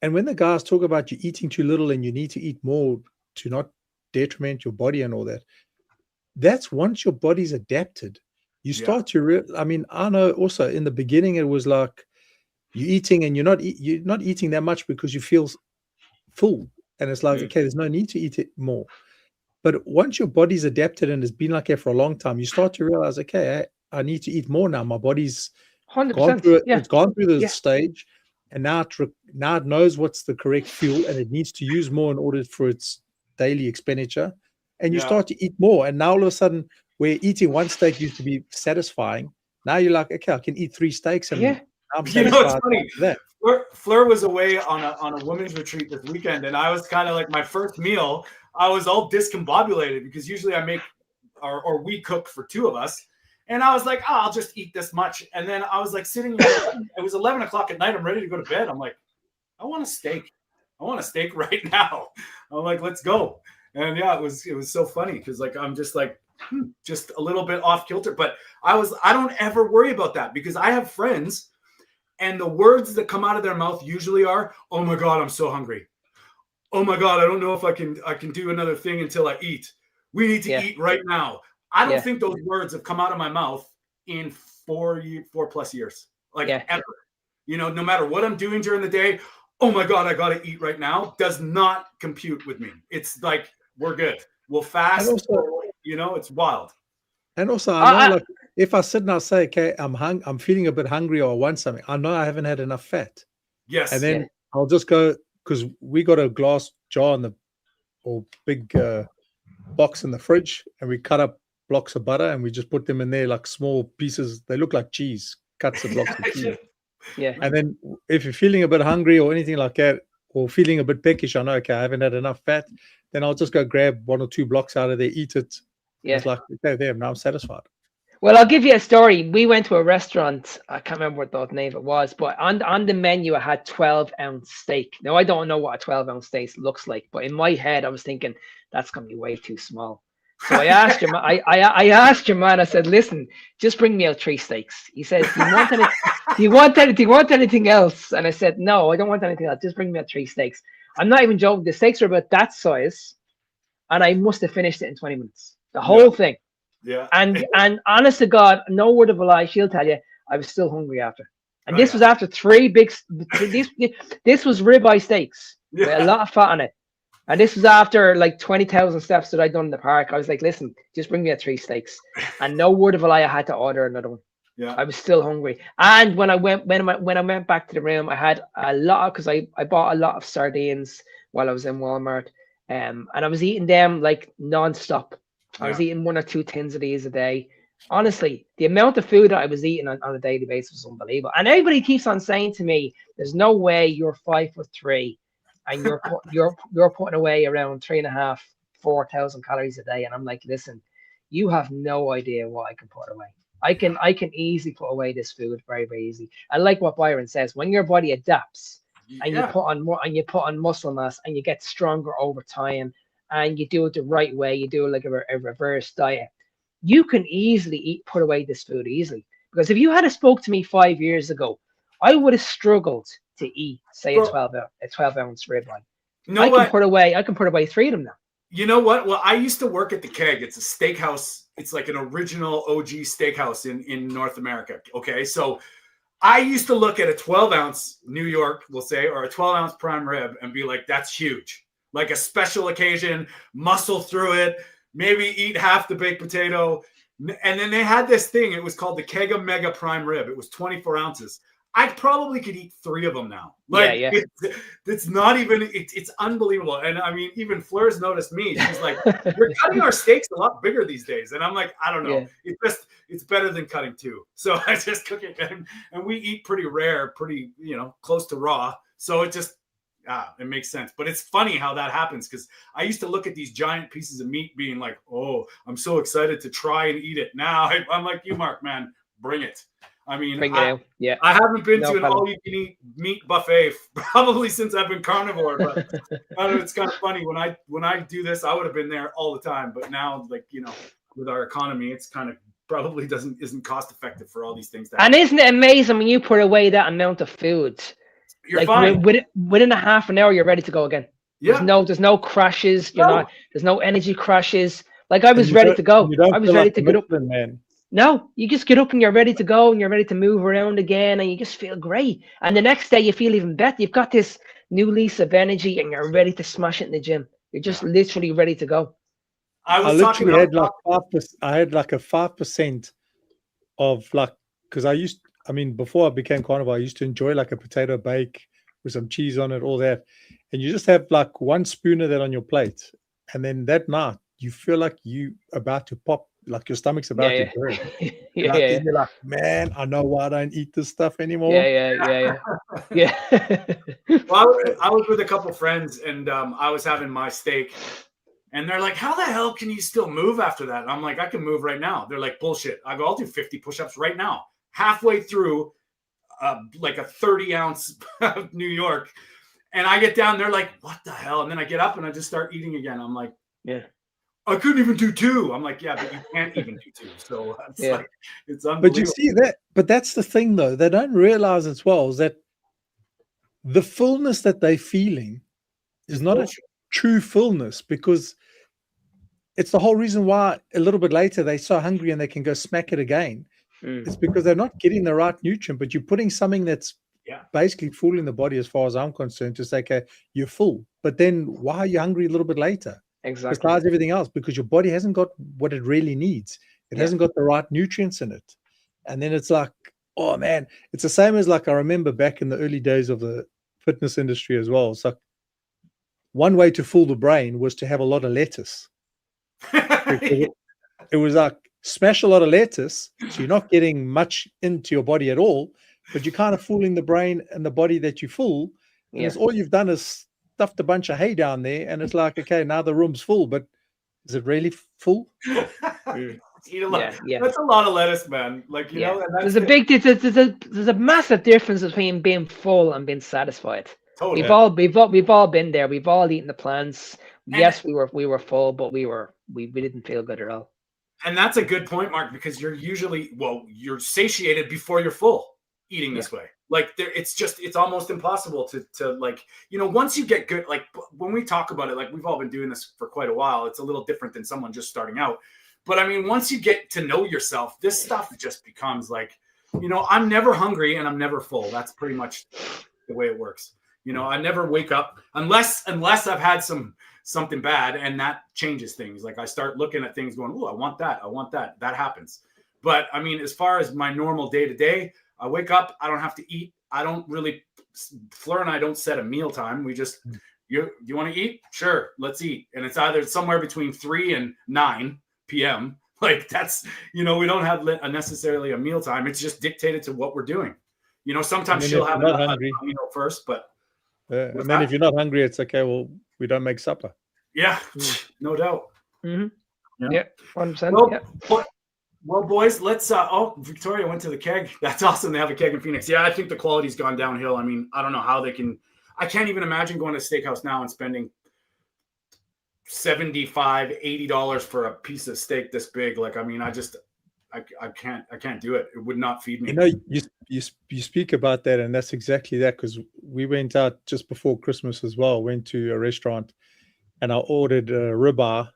Speaker 10: And when the guys talk about you eating too little and you need to eat more to not detriment your body and all that, that's once your body's adapted. You start to I know also in the beginning it was like you're eating and you're not eating that much because you feel full. And it's like, okay, there's no need to eat it more. But once your body's adapted and it's been like that for a long time, you start to realize, okay, I need to eat more now. My body's
Speaker 6: 100%.
Speaker 10: It's gone through the stage, and now it knows what's the correct fuel, and it needs to use more in order for its daily expenditure. And you start to eat more. And now all of a sudden, where eating one steak used to be satisfying, now you're like, okay, I can eat 3 steaks and I'm satisfied.
Speaker 1: It's funny.
Speaker 10: That.
Speaker 1: Fleur was away on a women's retreat this weekend, and I was kind of like, my first meal, I was all discombobulated because usually I make or we cook for 2 of us. And I was like, I'll just eat this much. And then I was like sitting there, it was 11 o'clock at night. I'm ready to go to bed. I'm like, I want a steak. I want a steak right now. I'm like, let's go. And it was so funny because like, I'm just like, just a little bit off kilter. But I don't ever worry about that because I have friends and the words that come out of their mouth usually are, oh my God, I'm so hungry. Oh my God, I don't know if I can do another thing until I eat. We need to eat right now. I don't think those words have come out of my mouth in 4+ years, ever. No matter what I'm doing during the day, oh my God, I got to eat right now, does not compute with me. It's like, we're good. We'll fast. Also, it's wild.
Speaker 10: And also, I know, if I sit and I say, okay, I'm feeling a bit hungry or I want something, I know I haven't had enough fat.
Speaker 1: Yes.
Speaker 10: And then I'll just go, because we got a glass jar or big box in the fridge, and we cut up blocks of butter and we just put them in there like small pieces. They look like cheese, cuts of blocks of cheese.
Speaker 6: Yeah.
Speaker 10: And then if you're feeling a bit hungry or anything like that, or feeling a bit peckish, I know, okay, I haven't had enough fat, then I'll just go grab 1 or 2 blocks out of there, eat it.
Speaker 6: Yeah.
Speaker 10: It's like, okay, there, now I'm satisfied.
Speaker 6: Well, I'll give you a story. We went to a restaurant. I can't remember what the name it was, but on the menu, I had 12-ounce steak. Now, I don't know what a 12-ounce steak looks like, but in my head, I was thinking, that's going to be way too small. So I asked him, I asked your man, I said, listen, just bring me out 3 steaks. He said, do you want anything else? And I said, no, I don't want anything else. Just bring me out 3 steaks. I'm not even joking. The steaks are about that size, and I must have finished it in 20 minutes. The whole thing.
Speaker 1: Yeah.
Speaker 6: And honest to God, no word of a lie, she'll tell you, I was still hungry after. And this was after 3 big, this was ribeye steaks with a lot of fat on it. And this was after like 20,000 steps that I'd done in the park. I was like, listen, just bring me out 3 steaks. And no word of a lie, I had to order another one.
Speaker 1: Yeah.
Speaker 6: I was still hungry. And when I went back to the room, I had a lot, because I bought a lot of sardines while I was in Walmart. And I was eating them like nonstop. I was eating 1 or 2 tins of these a day. Honestly, the amount of food that I was eating on a daily basis was unbelievable. And everybody keeps on saying to me, there's no way you're 5'3" and you're putting away around 3,500, 4,000 calories a day. And I'm like, listen, you have no idea what I can put away. I can easily put away this food very, very easy. And like what Byron says, when your body adapts and you put on more and you put on muscle mass and you get stronger over time, and you do it the right way, you do like a reverse diet, you can easily put away this food easily. Because if you had spoke to me 5 years ago, I would have struggled to eat, say, a 12-ounce ribeye. I can put away 3 of them now.
Speaker 1: You know what? Well, I used to work at the Keg. It's a steakhouse. It's like an original OG steakhouse in North America. Okay, so I used to look at a 12-ounce New York, we'll say, or a 12-ounce prime rib and be like, that's huge. Like a special occasion, muscle through it, maybe eat half the baked potato. And then they had this thing. It was called the Kega Mega Prime Rib. It was 24 ounces. I probably could eat 3 of them now. Like,
Speaker 6: Yeah.
Speaker 1: It's not even, it's unbelievable. And I mean, even Fleur's noticed me. She's like, "You're cutting our steaks a lot bigger these days." And I'm like, I don't know.
Speaker 6: Yeah.
Speaker 1: It's better than cutting 2. So I just cook it. And we eat pretty rare, pretty, close to raw. So it just, it makes sense. But it's funny how that happens, because I used to look at these giant pieces of meat being like, oh, I'm so excited to try and eat it. Now I'm like you, Mark, man, bring it. I mean, I haven't been to an all-you-can-eat meat buffet probably since I've been carnivore. But I don't know, it's kind of funny. When I do this, I would have been there all the time. But now, like, with our economy, it's kind of probably isn't cost effective for all these things.
Speaker 6: And isn't it amazing when you put away that amount of food?
Speaker 1: You're fine.
Speaker 6: Within a half an hour, you're ready to go again.
Speaker 1: Yeah.
Speaker 6: There's no crashes. There's no energy crashes. Like, I was ready to go. I was ready to get up.
Speaker 10: Man.
Speaker 6: No, you just get up and you're ready to go, and you're ready to move around again, and you just feel great. And the next day you feel even better. You've got this new lease of energy, and you're ready to smash it in the gym. You're just literally ready to go.
Speaker 10: I literally had like 5%. I had like a 5% of like, because before I became carnivore, I used to enjoy like a potato bake with some cheese on it, all that, and you just have like 1 spoon of that on your plate, and then that night you feel like you about to pop. Like your stomach's about to burn. You're like, man, I know why I don't eat this stuff anymore.
Speaker 6: Yeah.
Speaker 1: Well, I was with a couple friends, and I was having my steak, and they're like, "How the hell can you still move after that?" And I'm like, "I can move right now." They're like, "Bullshit." I go, "I'll do 50 push-ups right now." Halfway through, like a 30-ounce of New York, and I get down. They're like, "What the hell?" And then I get up and I just start eating again. I'm like,
Speaker 6: "Yeah.
Speaker 1: I couldn't even do 2. I'm like, yeah, but you can't even do 2. So it's like, it's unbelievable.
Speaker 10: But you see that, but that's the thing though. They don't realize as well is that the fullness that they're feeling is not a true fullness, because it's the whole reason why a little bit later they're so hungry and they can go smack it again. It's because they're not getting the right nutrient, but you're putting something that's basically fooling the body, as far as I'm concerned, to say, okay, you're full. But then why are you hungry a little bit later?
Speaker 6: Exactly.
Speaker 10: Besides everything else, because your body hasn't got what it really needs. It hasn't got the right nutrients in it. And then it's like, oh man, it's the same as like, I remember back in the early days of the fitness industry as well. It's like one way to fool the brain was to have a lot of lettuce. It was like, smash a lot of lettuce, so you're not getting much into your body at all, but you're kind of fooling the brain and the body that you fool. And it's all you've done is stuffed a bunch of hay down there, and it's like, okay, now the room's full, but is it really full?
Speaker 1: Eat a lot. That's a lot of lettuce, man. Like, you know, and that's
Speaker 6: there's a massive difference between being full and being satisfied.
Speaker 1: Totally.
Speaker 6: We've all been there. We've all eaten the plants. Yes, we were full, but we didn't feel good at all.
Speaker 1: And that's a good point, Mark, because you're usually, you're satiated before you're full eating this way. Like it's almost impossible to like, you know, once you get good, like when we talk about it, like we've all been doing this for quite a while. It's a little different than someone just starting out. But I mean, once you get to know yourself, this stuff just becomes like, you know, I'm never hungry and I'm never full. That's pretty much the way it works. You know, I never wake up unless I've had something bad, and that changes things. Like I start looking at things going, oh, I want that. That happens. But I mean, as far as my normal day to day, I wake up, I don't have to eat. I don't really, Fleur and I don't set a meal time. We just, you want to eat? Sure, let's eat. And it's either somewhere between 3 and 9 p.m. Like that's, you know, we don't have necessarily a meal time. It's just dictated to what we're doing. You know, sometimes she'll have a meal first, but.
Speaker 10: And then if you're not hungry, it's okay. Well, we don't make supper.
Speaker 1: Yeah, no doubt.
Speaker 6: Mm-hmm. Yeah, 100%.
Speaker 1: Well, boys, let's. Victoria went to the keg. That's awesome. They have a keg in Phoenix. Yeah, I think the quality's gone downhill. I mean, I don't know how they can. I can't even imagine going to a steakhouse now and spending $75, $80 for a piece of steak this big. Like, I mean, I can't do it. It would not feed me.
Speaker 10: You know, you speak about that, and that's exactly that, because we went out just before Christmas as well. Went to a restaurant, and I ordered a ribeye,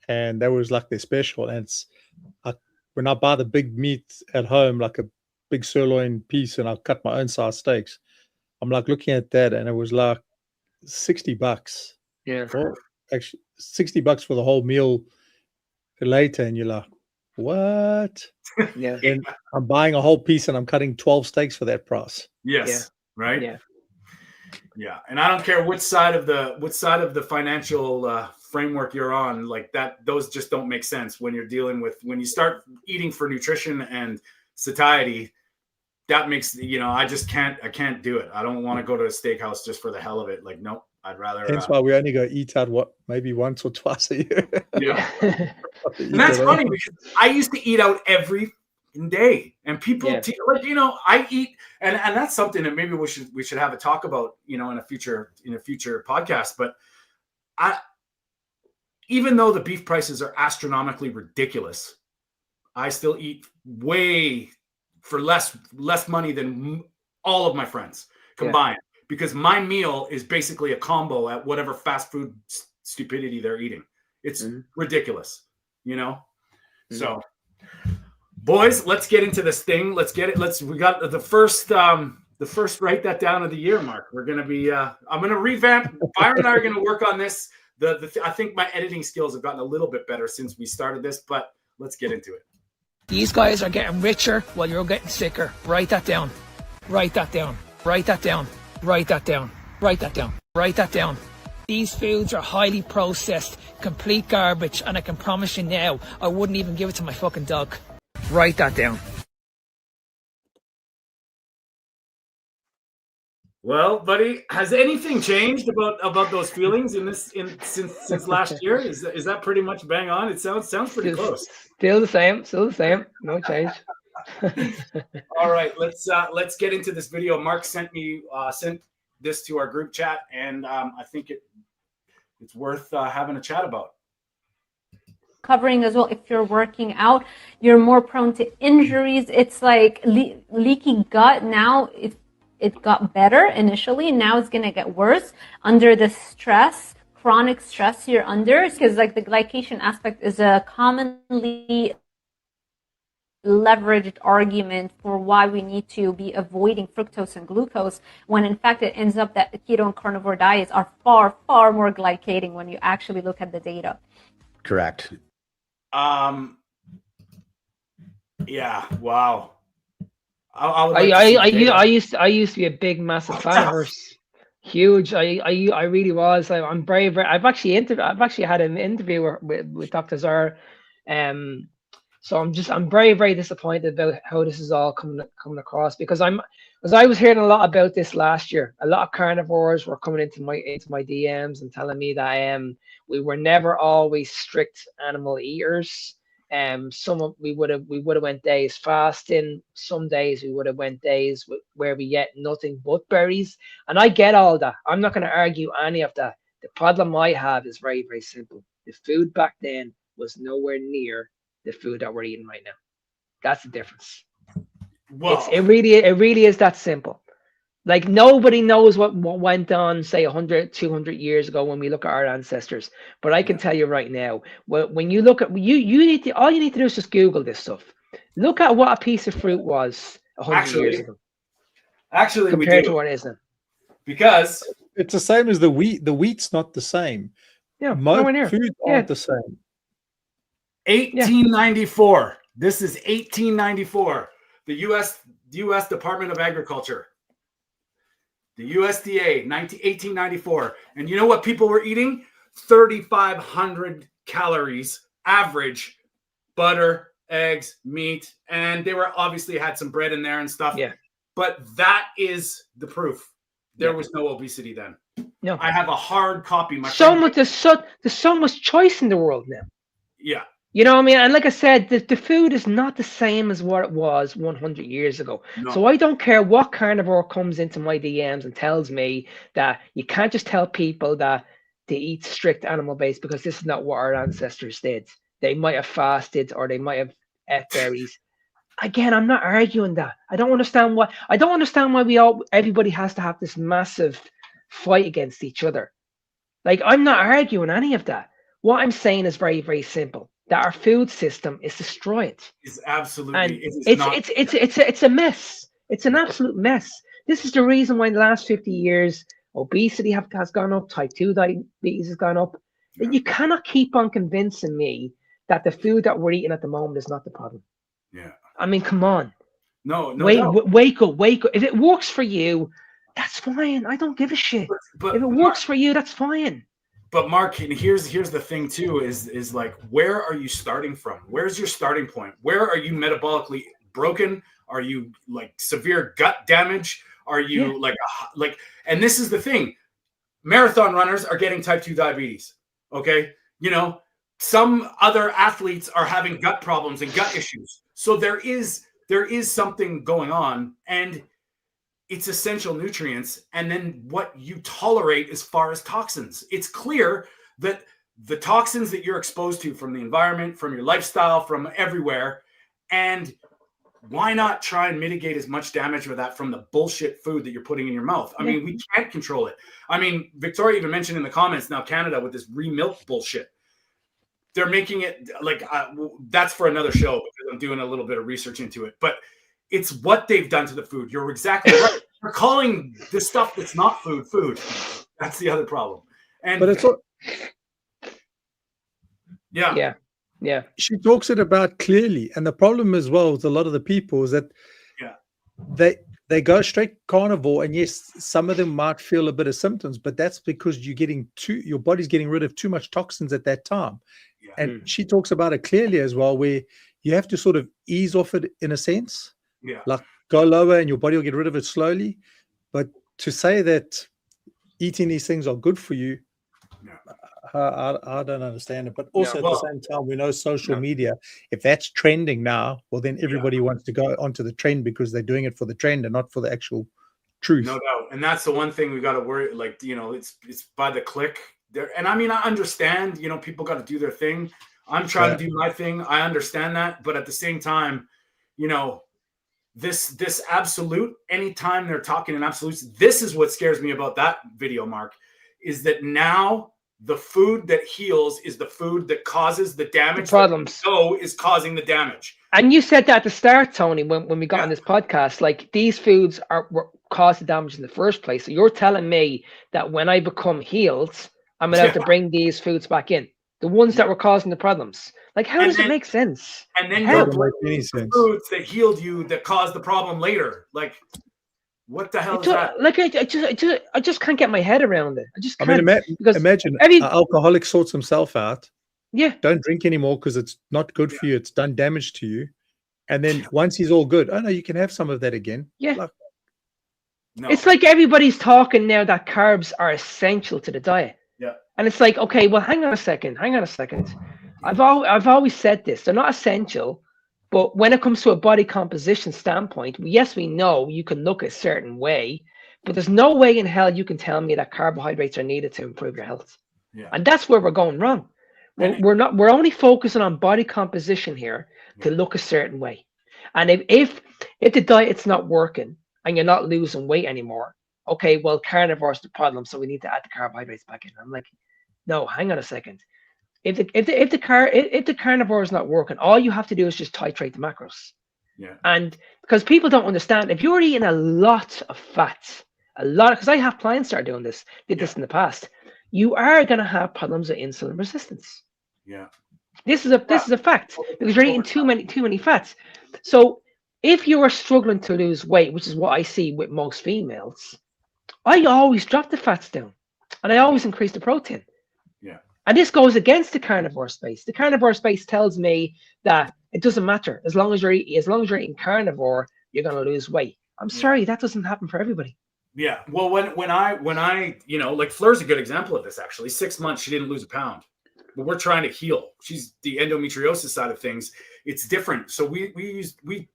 Speaker 10: and that was like their special. And it's when I buy the big meat at home, like a big sirloin piece, and I cut my own size steaks, I'm like looking at that, and it was like $60.
Speaker 6: Yeah,
Speaker 10: well, actually $60 for the whole meal later, and you're like, what?
Speaker 6: Yeah.
Speaker 10: And I'm buying a whole piece and I'm cutting 12 steaks for that price.
Speaker 1: Yes.
Speaker 6: Yeah.
Speaker 1: Right.
Speaker 6: Yeah.
Speaker 1: Yeah. And I don't care which side of the financial framework you're on, like that, those just don't make sense when you're dealing with, when you start eating for nutrition and satiety. That makes, I can't do it. I don't want to go to a steakhouse just for the hell of it. Like, nope, I'd rather.
Speaker 10: Hence why we only go eat out maybe once or twice a year.
Speaker 1: Yeah. And that's funny because I used to eat out every day, and people I eat, and that's something that maybe we should have a talk about, in a future podcast. But even though the beef prices are astronomically ridiculous, I still eat way for less money than all of my friends combined, because my meal is basically a combo at whatever fast food stupidity they're eating. It's ridiculous, So, boys, let's get into this thing. Let's get it. We got the first write that down of the year, Mark. We're gonna be. I'm gonna revamp. Byron and I are gonna work on this. I think my editing skills have gotten a little bit better since we started this, but let's get into it.
Speaker 11: These guys are getting richer while you're getting sicker. Write that down. Write that down. Write that down. Write that down. Write that down. Write that down. These foods are highly processed, complete garbage, and I can promise you now, I wouldn't even give it to my fucking dog. Write that down.
Speaker 1: Well, buddy, has anything changed about those feelings since last year? Is that pretty much bang on? It sounds pretty close.
Speaker 6: Still the same. No change.
Speaker 1: All right, let's get into this video. Mark sent this to our group chat, and I think it's worth having a chat about.
Speaker 12: Covering as well. If you're working out, you're more prone to injuries. It's like leaky gut. Now it got better initially. Now it's going to get worse under the stress, chronic stress you're under, because like the glycation aspect is a commonly leveraged argument for why we need to be avoiding fructose and glucose, when in fact it ends up that the keto and carnivore diets are far, far more glycating when you actually look at the data.
Speaker 3: Correct.
Speaker 1: Yeah. Wow.
Speaker 6: I used to be a big, massive fan of hers. Huge. I really was. I'm very, very. I've actually had an interview with Dr. Zar. So I'm very, very disappointed about how this is all coming across, because I was hearing a lot about this last year. A lot of carnivores were coming into my DMs and telling me that we were never always strict animal eaters. We would have went days fasting. Some days we would have went days where we ate nothing but berries. And I get all that. I'm not going to argue any of that. The problem I have is very, very simple. The food back then was nowhere near the food that we're eating right now. That's the difference.
Speaker 1: Wow.
Speaker 6: It really is that simple. Like, nobody knows what went on, say, 100, 200 years ago when we look at our ancestors. But I can tell you right now, when you look at, all you need to do is just Google this stuff. Look at what a piece of fruit was 100 years ago.
Speaker 1: Actually,
Speaker 6: compared to what it is now.
Speaker 1: Because
Speaker 10: it's the same as the wheat. The wheat's not the same.
Speaker 6: Yeah,
Speaker 10: most foods aren't the same.
Speaker 1: 1894. Yeah. This is 1894. The U.S. Department of Agriculture. The USDA, 1894. And you know what people were eating? 3,500 calories average, butter, eggs, meat. And they were obviously had some bread in there and stuff.
Speaker 6: Yeah.
Speaker 1: But that is the proof. There was no obesity then.
Speaker 6: No.
Speaker 1: I have a hard copy.
Speaker 6: There's so much choice in the world now.
Speaker 1: Yeah.
Speaker 6: You know what I mean? And like I said, the food is not the same as what it was 100 years ago. No. So I don't care what carnivore comes into my DMs and tells me that you can't just tell people that they eat strict animal-based, because this is not what our ancestors did. They might have fasted, or they might have ate berries. Again, I'm not arguing that. I don't understand why everybody has to have this massive fight against each other. Like, I'm not arguing any of that. What I'm saying is very, very simple. That our food system is destroyed.
Speaker 1: It's absolutely,
Speaker 6: and it's a mess. It's an absolute mess. This is the reason why in the last 50 years obesity has gone up, type 2 diabetes has gone up. You cannot keep on convincing me that the food that we're eating at the moment is not the problem.
Speaker 1: Yeah.
Speaker 6: I mean, come on.
Speaker 1: No
Speaker 6: wake up. If it works for you, that's fine. I don't give a shit.
Speaker 1: But
Speaker 6: if it works for you, that's fine.
Speaker 1: But Mark, here's the thing too, is like, where are you starting from? Where's your starting point? Where are you metabolically broken? Are you like severe gut damage? Are you like, and this is the thing, marathon runners are getting type 2 diabetes. Okay. You know, some other athletes are having gut problems and gut issues. So there is something going on, and it's essential nutrients, and then what you tolerate as far as toxins. It's clear that the toxins that you're exposed to from the environment, from your lifestyle, from everywhere, and why not try and mitigate as much damage with that from the bullshit food that you're putting in your mouth? I mean, we can't control it. I mean, Victoria even mentioned in the comments now, Canada with this re-milk bullshit. They're making it like, that's for another show because I'm doing a little bit of research into it. But it's what they've done to the food. You're exactly right. They're calling the stuff that's not food. That's the other problem. And
Speaker 10: but it's
Speaker 1: yeah.
Speaker 10: She talks it about clearly, and the problem as well with a lot of the people is that they go straight carnivore, and yes, some of them might feel a bit of symptoms, but that's because your body's getting rid of too much toxins at that time. Yeah. And she talks about it clearly as well, where you have to sort of ease off it in a sense.
Speaker 1: Yeah.
Speaker 10: Like go lower and your body will get rid of it slowly. But to say that eating these things are good for you, I don't understand it. But also at the same time, we know social media, if that's trending now, well, then everybody wants to go onto the trend because they're doing it for the trend and not for the actual truth.
Speaker 1: No doubt. And that's the one thing we got to worry, like, you know, it's by the click there. And I mean, I understand, you know, people got to do their thing. I'm trying to do my thing. I understand that. But at the same time, you know, this absolute, anytime they're talking in absolutes, this is what scares me about that video, Mark, is that now the food that heals is the food that causes the damage.
Speaker 6: The problems.
Speaker 1: Is causing the damage.
Speaker 6: And you said that at the start, Tony, when we got on this podcast, like these foods cause the damage in the first place. So you're telling me that when I become healed, I'm allowed to bring these foods back in, the ones that were causing the problems. Like, how does it make sense?
Speaker 1: And then you're bringing the foods that healed you that caused the problem later. Like, what the hell is that?
Speaker 6: Like, I just can't get my head around it. I just can't.
Speaker 10: I mean, imagine an alcoholic sorts himself out.
Speaker 6: Yeah.
Speaker 10: Don't drink anymore because it's not good for you. It's done damage to you. And then once he's all good, oh no, you can have some of that again.
Speaker 6: Yeah.
Speaker 10: Like,
Speaker 1: no.
Speaker 6: It's like everybody's talking now that carbs are essential to the diet.
Speaker 1: Yeah.
Speaker 6: And it's like, okay, well, hang on a second. I've always said this. They're not essential, but when it comes to a body composition standpoint, yes, we know you can look a certain way, but there's no way in hell you can tell me that carbohydrates are needed to improve your health.
Speaker 1: Yeah.
Speaker 6: And that's where we're going wrong. We're only focusing on body composition here to look a certain way. And if the diet's not working and you're not losing weight anymore, okay, well, carnivore's the problem, so we need to add the carbohydrates back in. I'm like, no, hang on a second. If the carnivore is not working, all you have to do is just titrate the macros.
Speaker 1: Yeah.
Speaker 6: And because people don't understand, if you're eating a lot of fats, because I have clients that are doing this, did this in the past, you are going to have problems with insulin resistance.
Speaker 1: Yeah.
Speaker 6: This is a fact because you're eating too many fats. So if you are struggling to lose weight, which is what I see with most females, I always drop the fats down and I always increase the protein.
Speaker 1: Yeah.
Speaker 6: And this goes against the carnivore space. The carnivore space tells me that it doesn't matter as long as you're eating carnivore, you're going to lose weight. I'm sorry, that doesn't happen for everybody.
Speaker 1: Yeah. Well, when I you know, like Fleur's a good example of this actually. 6 months she didn't lose a pound. But we're trying to heal. She's the endometriosis side of things. It's different. So we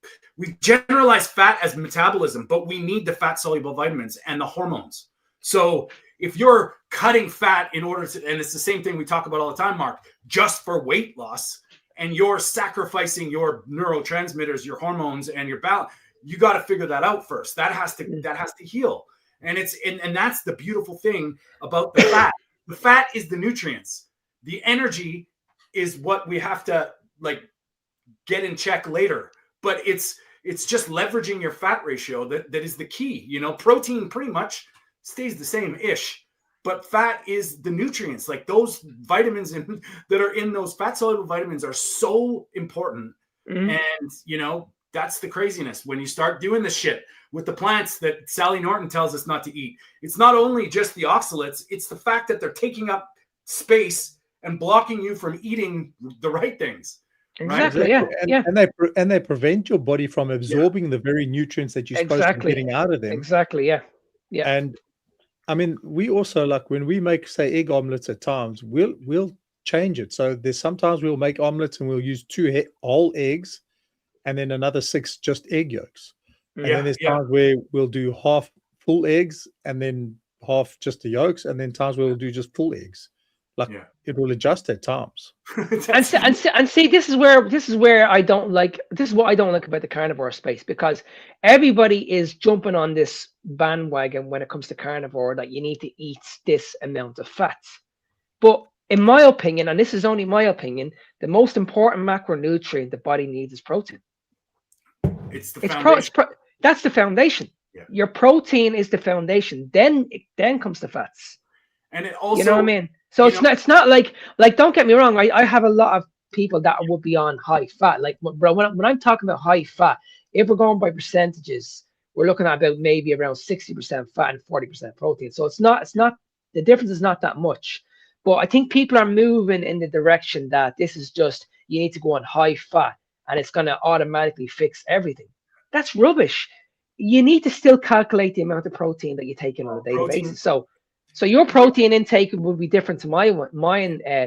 Speaker 1: generalize fat as metabolism, but we need the fat soluble vitamins and the hormones. So if you're cutting fat in order to, and it's the same thing we talk about all the time, Mark, just for weight loss, and you're sacrificing your neurotransmitters, your hormones, and your balance, you got to figure that out first. That has to heal. And and that's the beautiful thing about the fat. The fat is the nutrients. The energy is what we have to like get in check later. But it's just leveraging your fat ratio that is the key. You know, protein pretty much stays the same-ish. but fat is the nutrients. Like those vitamins that are in those fat soluble vitamins are so important. And, you know, that's the craziness. When you start doing the shit with the plants that Sally Norton tells us not to eat, it's not only just the oxalates, it's the fact that they're taking up space and blocking you from eating the right things.
Speaker 6: Exactly.
Speaker 1: Right?
Speaker 6: Yeah.
Speaker 10: And they prevent your body from absorbing the very nutrients that you're supposed to be getting out of them.
Speaker 6: Exactly. Yeah.
Speaker 10: And I mean, we also, like when we make, say, egg omelets at times, we'll change it. So there's sometimes we'll make omelets and we'll use 2 whole eggs and then another 6 just egg yolks. And then there's times where we'll do half full eggs and then half just the yolks, and then times where we'll do just full eggs. Like it will adjust at times.
Speaker 6: and see, this is where I don't like. This is what I don't like about the carnivore space, because everybody is jumping on this bandwagon when it comes to carnivore that you need to eat this amount of fats. But in my opinion, and this is only my opinion, the most important macronutrient the body needs is protein.
Speaker 1: It's the foundation.
Speaker 6: That's the foundation.
Speaker 1: Yeah.
Speaker 6: Your protein is the foundation. Then comes the fats.
Speaker 1: And it also,
Speaker 6: you know what I mean? So it's not like don't get me wrong. I have a lot of people that would be on high fat. Like, bro, when I'm talking about high fat, if we're going by percentages, we're looking at about maybe around 60% fat and 40% protein. So it's not the difference is not that much. But I think people are moving in the direction that this is just, you need to go on high fat and it's going to automatically fix everything. That's rubbish. You need to still calculate the amount of protein that you take in on a daily basis. So your protein intake will be different to mine,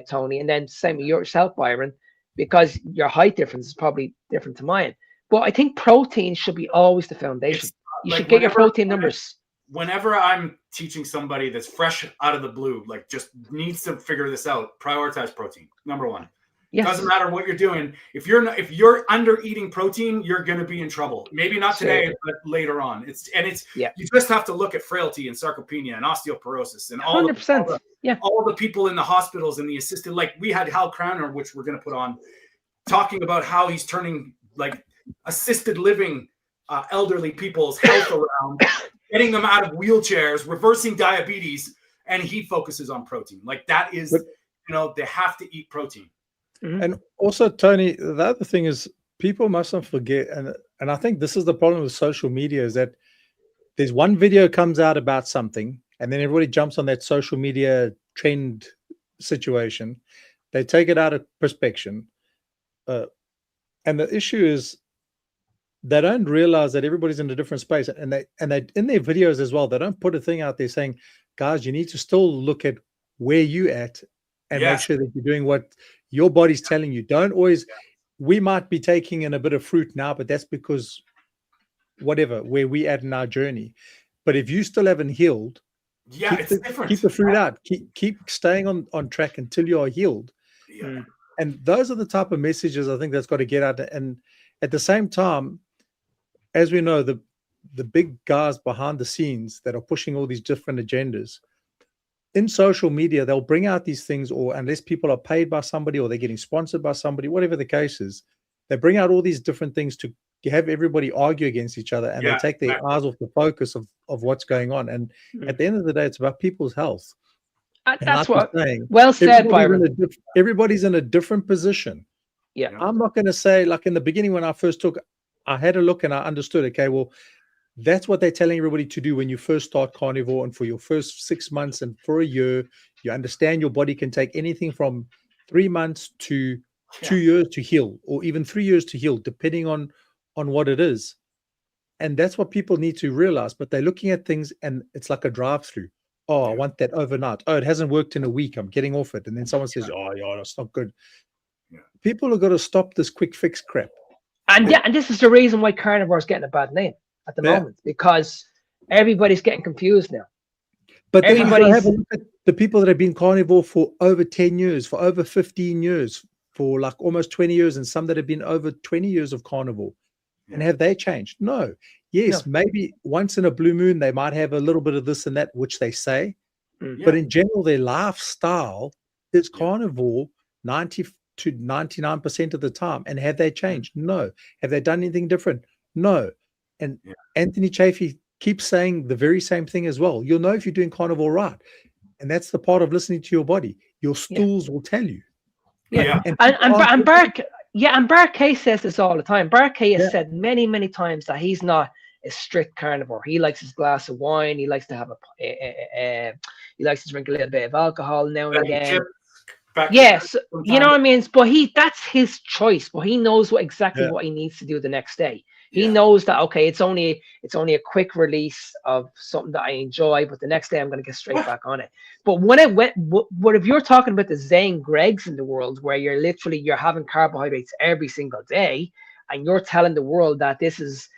Speaker 6: Tony, and then same with yourself, Byron, because your height difference is probably different to mine. But I think protein should be always the foundation. You should get your protein numbers.
Speaker 1: Whenever I'm teaching somebody that's fresh out of the blue, like just needs to figure this out, prioritize protein. Number one. Yes. Doesn't matter what you're doing. If you're under eating protein, you're going to be in trouble. Maybe not today, but later on. You just have to look at frailty and sarcopenia and osteoporosis and all
Speaker 6: 100%.
Speaker 1: All the people in the hospitals and the assisted. Like we had Hal Crowner, which we're going to put on, talking about how he's turning like assisted living elderly people's health around, getting them out of wheelchairs, reversing diabetes, and he focuses on protein. Like that is, they have to eat protein.
Speaker 10: Mm-hmm. And also, Tony, the other thing is people mustn't forget, and I think this is the problem with social media, is that there's one video comes out about something, and then everybody jumps on that social media trend situation. They take it out of perspective. And the issue is they don't realize that everybody's in a different space, and they in their videos as well, they don't put a thing out there saying, guys, you need to still look at where you at and make sure that you're doing what your body's telling you. Don't always, we might be taking in a bit of fruit now, but that's because whatever, where we at in our journey. But if you still haven't healed,
Speaker 1: it's different.
Speaker 10: Keep the fruit out. Keep staying on track until you are healed.
Speaker 1: Yeah.
Speaker 10: And those are the type of messages I think that's got to get out. And at the same time, as we know, the big guys behind the scenes that are pushing all these different agendas, in social media, they'll bring out these things, or unless people are paid by somebody or they're getting sponsored by somebody, whatever the case is, they bring out all these different things to have everybody argue against each other, and they take their eyes off the focus of what's going on. And at the end of the day, it's about people's health.
Speaker 6: That's what I'm saying. Well said, Byron.
Speaker 10: Everybody's in a different position.
Speaker 6: Yeah.
Speaker 10: I'm not going to say, like in the beginning when I first I had a look and I understood, okay, well, that's what they're telling everybody to do when you first start carnivore, and for your first 6 months and for a year, you understand your body can take anything from 3 months to 2 years to heal, or even 3 years to heal, depending on what it is. And that's what people need to realize. But they're looking at things and it's like a drive-through. Oh, I want that overnight. Oh, it hasn't worked in a week. I'm getting off it. And then someone says, oh, yeah, that's not good. Yeah. People have got to stop this quick fix crap.
Speaker 6: And this is the reason why carnivore is getting a bad name at the moment, because everybody's getting confused now.
Speaker 10: But everybody have a look at the people that have been carnivore for over 10 years, for over 15 years, for like almost 20 years, and some that have been over 20 years of carnivore. And have they changed? No. Yes, maybe once in a blue moon, they might have a little bit of this and that, which they say. But in general, their lifestyle is carnivore 90 to 99% of the time. And have they changed? No. Have they done anything different? No. And Anthony Chafee keeps saying the very same thing as well. You'll know if you're doing carnivore right. And that's the part of listening to your body. Your stools will tell you.
Speaker 6: Yeah.
Speaker 10: And
Speaker 6: And Bart Kay says this all the time. Bart Kay has said many, many times that he's not a strict carnivore. He likes his glass of wine. He likes to have he likes to drink a little bit of alcohol now and again. Yes, you know what I mean. But that's his choice. But he knows exactly what he needs to do the next day. He knows that it's only a quick release of something that I enjoy, but the next day I'm going to get straight back on it. But when what if you're talking about the Zane Greggs in the world, where you're having carbohydrates every single day, and you're telling the world that this is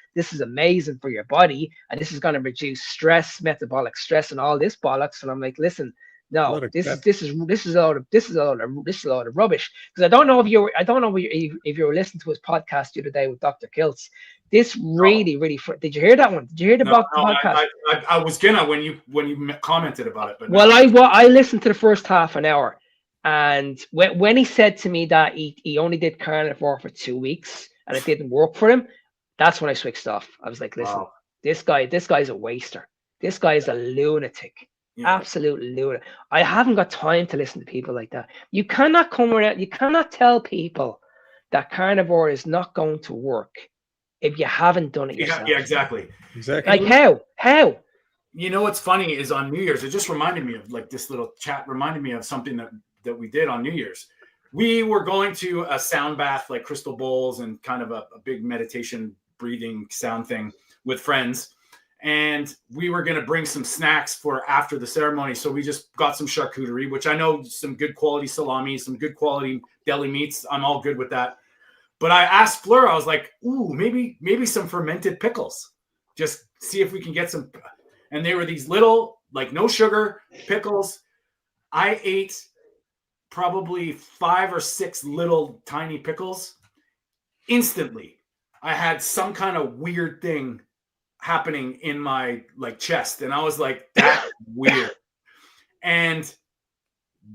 Speaker 6: amazing for your body, and this is going to reduce stress, metabolic stress, and all this bollocks, and I'm like, listen. No, this is a lot of rubbish. Because I don't know if you were listening to his podcast the other day with Dr. Kiltz. This really did you hear that one? Did you hear the podcast?
Speaker 1: I was gonna when you commented about it, but
Speaker 6: I listened to the first half an hour, and when he said to me that he only did carnivore for 2 weeks and it didn't work for him, that's when I switched off. I was like, listen, this guy's a waster. This guy is a lunatic. Absolute lunatic. I haven't got time to listen to people like that. You cannot come around. You cannot tell people that carnivore is not going to work if you haven't done it yourself.
Speaker 1: Yeah, exactly.
Speaker 6: Like how?
Speaker 1: You know what's funny is on New Year's, it just reminded me of this little chat reminded me of something that we did on New Year's. We were going to a sound bath, like crystal bowls and kind of a big meditation breathing sound thing with friends. And we were going to bring some snacks for after the ceremony. So we just got some charcuterie, which I know some good quality salami, some good quality deli meats. I'm all good with that. But I asked Fleur, I was like, ooh, maybe some fermented pickles. Just see if we can get some. And they were these little, like no sugar pickles. I ate probably 5 or 6 little tiny pickles. Instantly, I had some kind of weird thing happening in my chest, and I was like, that's weird. And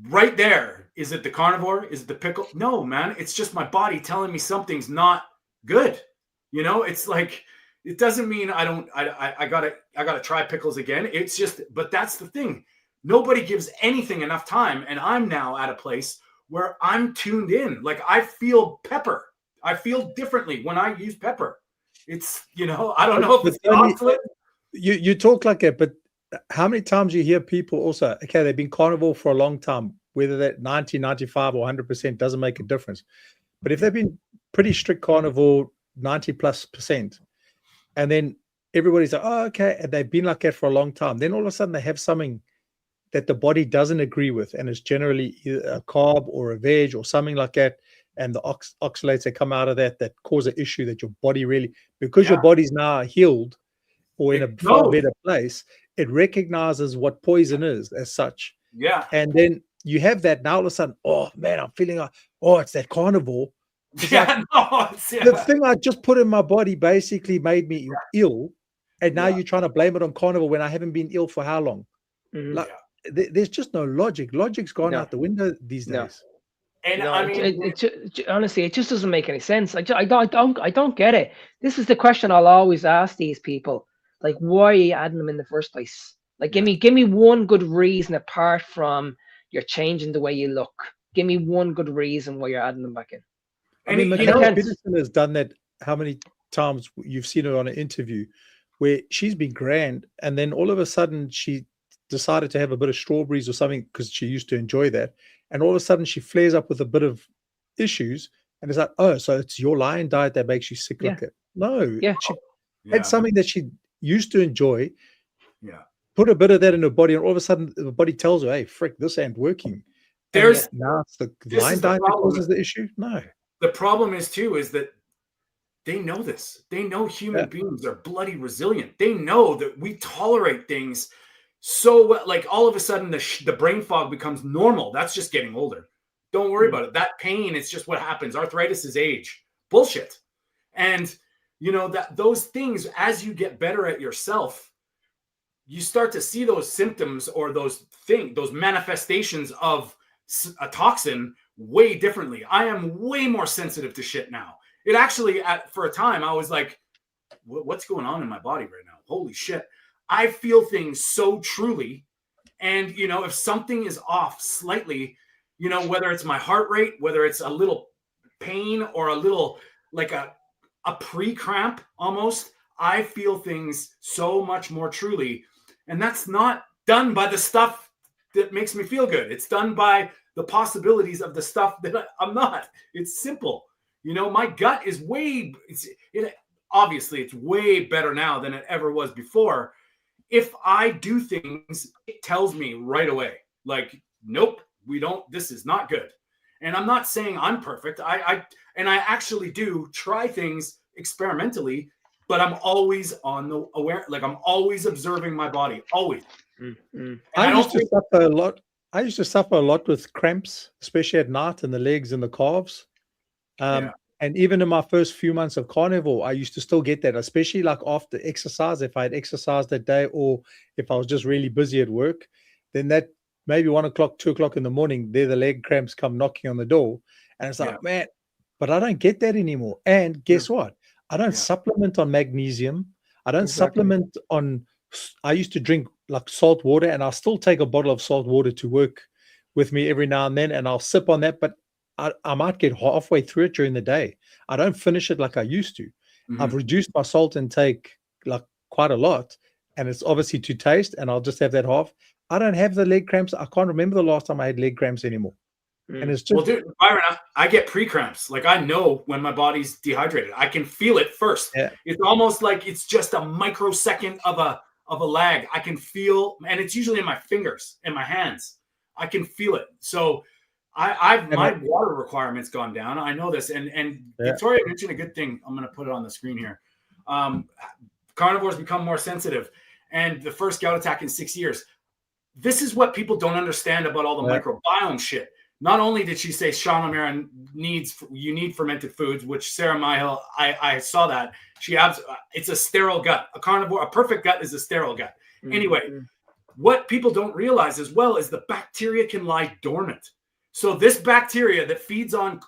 Speaker 1: right there, is it the carnivore? Is it the pickle? No, man, it's just my body telling me something's not good. It's like, it doesn't mean I gotta try pickles again. It's just, but that's the thing. Nobody gives anything enough time, and I'm now at a place where I'm tuned in. Like, I feel pepper. I feel differently when I use pepper. It's, I don't know if it's conflict.
Speaker 10: You talk like that, but how many times you hear people also, okay, they've been carnivore for a long time, whether that 90, 95 or 100% doesn't make a difference. But if they've been pretty strict carnivore, 90+%, and then everybody's like, oh, okay, and they've been like that for a long time, then all of a sudden they have something that the body doesn't agree with, and it's generally either a carb or a veg or something like that. And the oxalates that come out of that cause an issue that your body really, because your body's now healed or in a far better place, it recognizes what poison is as such.
Speaker 1: Yeah.
Speaker 10: And then you have that now all of a sudden, oh man, I'm feeling it's that carnivore. The thing I just put in my body basically made me ill. And now you're trying to blame it on carnivore when I haven't been ill for how long?
Speaker 6: Mm-hmm.
Speaker 10: There's just no logic. Logic's gone out the window these days.
Speaker 1: And I mean,
Speaker 6: honestly, it just doesn't make any sense. I don't get it. This is the question I'll always ask these people. Like, why are you adding them in the first place? Like, give me one good reason apart from you're changing the way you look. Give me one good reason why you're adding them back in.
Speaker 10: I mean, Michaela Peterson has done that. How many times you've seen her on an interview where she's been grand, and then all of a sudden she decided to have a bit of strawberries or something because she used to enjoy that. And all of a sudden she flares up with a bit of issues, and it's like, oh, so it's your lion diet that makes you sick like that. No, she had something that she used to enjoy.
Speaker 1: Yeah.
Speaker 10: Put a bit of that in her body, and all of a sudden the body tells her, hey, frick, this ain't working. Now it's the lion diet that causes the issue. No.
Speaker 1: The problem is that they know this. They know human beings are bloody resilient. They know that we tolerate things so well. Like, all of a sudden the brain fog becomes normal. That's just getting older. Don't worry about it. That pain, it's just what happens. Arthritis is age. Bullshit. And that those things, as you get better at yourself, you start to see those symptoms or those manifestations of a toxin way differently. I am way more sensitive to shit now. It actually, for a time, I was like, what's going on in my body right now? Holy shit. I feel things so truly And, you know, if something is off slightly, you know, whether it's my heart rate, whether it's a little pain or a little like a pre-cramp almost, I feel things so much more truly. And that's not done by the stuff that makes me feel good. It's done by the possibilities of the stuff that I'm not. It's simple. You know, my gut is obviously it's way better now than it ever was before. If I do things, it tells me right away, like, nope, this is not good. And I'm not saying I'm perfect. I actually do try things experimentally, but I'm always on the aware, like I'm always observing my body, always.
Speaker 6: Mm-hmm.
Speaker 10: I used to suffer a lot with cramps, especially at night in the legs and the calves. And even in my first few months of carnivore, I used to still get that, especially like after exercise. If I had exercised that day, or if I was just really busy at work, then that maybe 1 o'clock, 2 o'clock in the morning, there the leg cramps come knocking on the door. And it's like, man, but I don't get that anymore. And guess what? I don't supplement on magnesium. I don't supplement on, I used to drink like salt water, and I'll still take a bottle of salt water to work with me every now and then, and I'll sip on that, but I might get halfway through it during the day. I don't finish it like I used to. Mm-hmm. I've reduced my salt intake like quite a lot, and it's obviously to taste, and I'll just have that half. I don't have the leg cramps. I can't remember the last time I had leg cramps anymore. And it's just,
Speaker 1: well, dude, Byron, I get pre-cramps. Like, I know when my body's dehydrated. I can feel it first. Yeah. It's almost like it's just a microsecond of a lag. I can feel, and it's usually in my fingers and my hands. I can feel it. So my water requirement's gone down. I know this. And Victoria mentioned a good thing. I'm going to put it on the screen here. Carnivores become more sensitive, and the first gout attack in 6 years. This is what people don't understand about all the microbiome shit. Not only did she say Sean O'Meara you need fermented foods, which Sarah Myhill, I saw that. It's a sterile gut. A carnivore, a perfect gut is a sterile gut. Mm-hmm. Anyway, what people don't realize as well is the bacteria can lie dormant. So this bacteria that feeds on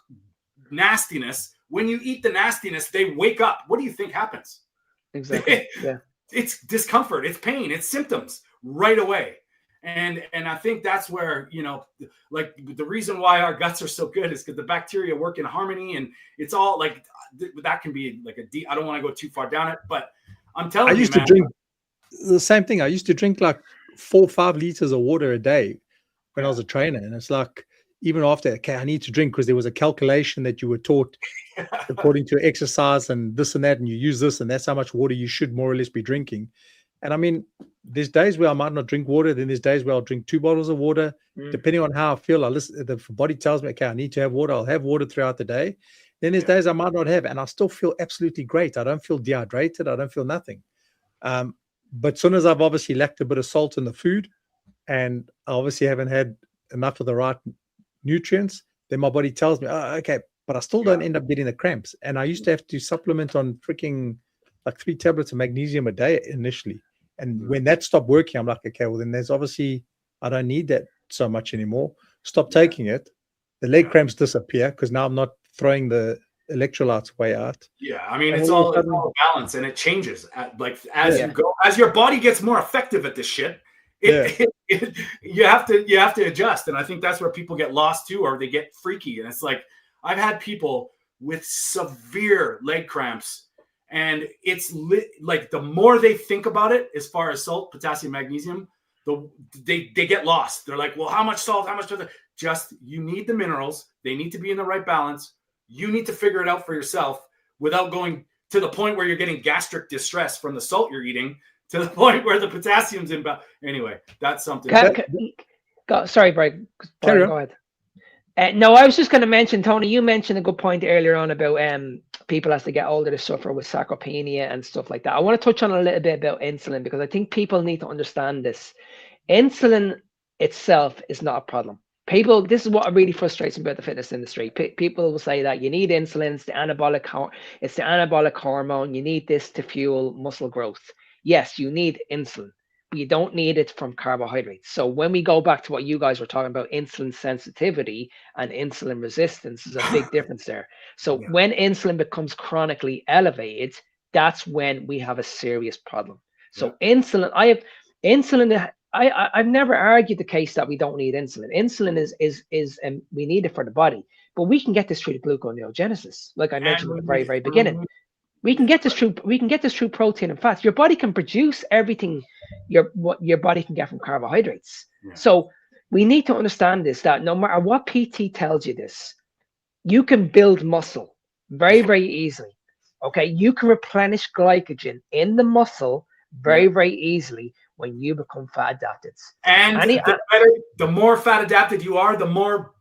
Speaker 1: nastiness, when you eat the nastiness, they wake up. What do you think happens?
Speaker 6: Exactly.
Speaker 1: It's discomfort, it's pain, it's symptoms right away. And I think that's where, you know, like the reason why our guts are so good is because the bacteria work in harmony, and it's all like that can be like I don't want to go too far down it, but I'm telling you, I used to drink
Speaker 10: the same thing. I used to drink like 4 or 5 liters of water a day when I was a trainer. And it's like, even after, okay, I need to drink, because there was a calculation that you were taught according to exercise and this and that, and you use this, and that's how much water you should more or less be drinking. And I mean, there's days where I might not drink water. Then there's days where I'll drink 2 bottles of water, depending on how I feel. The body tells me, okay, I need to have water. I'll have water throughout the day. Then there's days I might not have, and I still feel absolutely great. I don't feel dehydrated. I don't feel nothing. But as soon as I've obviously lacked a bit of salt in the food, and I obviously haven't had enough of the right nutrients, then my body tells me, oh, okay, but I still don't end up getting the cramps. And I used to have to supplement on freaking like 3 tablets of magnesium a day initially. And when that stopped working, I'm like, okay, well, then there's obviously, I don't need that so much anymore. Stop taking it. The leg cramps disappear because now I'm not throwing the electrolytes way out.
Speaker 1: Yeah, I mean, it's all balance, and it changes as you go, as your body gets more effective at this shit. You have to adjust, and I think that's where people get lost too, or they get freaky. And it's like, I've had people with severe leg cramps, and it's like the more they think about it, as far as salt, potassium, magnesium, they get lost. They're like, well, how much salt? How much? Just, you need the minerals. They need to be in the right balance. You need to figure it out for yourself without going to the point where you're getting gastric distress from the salt you're eating, to the point where the potassium's in. Anyway, that's something.
Speaker 6: Sorry, Brian. Go ahead. No, I was just going to mention, Tony, you mentioned a good point earlier on about people as they get older to suffer with sarcopenia and stuff like that. I want to touch on a little bit about insulin, because I think people need to understand this. Insulin itself is not a problem. This is what really frustrates me about the fitness industry. People will say that you need insulin, it's the anabolic hormone. You need this to fuel muscle growth. Yes, you need insulin, but you don't need it from carbohydrates. So when we go back to what you guys were talking about, insulin sensitivity and insulin resistance is a big difference there. So when insulin becomes chronically elevated, that's when we have a serious problem. So insulin, I've never argued the case that we don't need insulin. Insulin is we need it for the body, but we can get this through the gluconeogenesis, like I mentioned at the very, very beginning. We can get this through protein and fats. Your body can produce everything what your body can get from carbohydrates.
Speaker 1: Yeah.
Speaker 6: So we need to understand this, that no matter what PT tells you this, you can build muscle very, very easily. Okay, you can replenish glycogen in the muscle very, very easily when you become fat adapted.
Speaker 1: And the more fat adapted you are, the more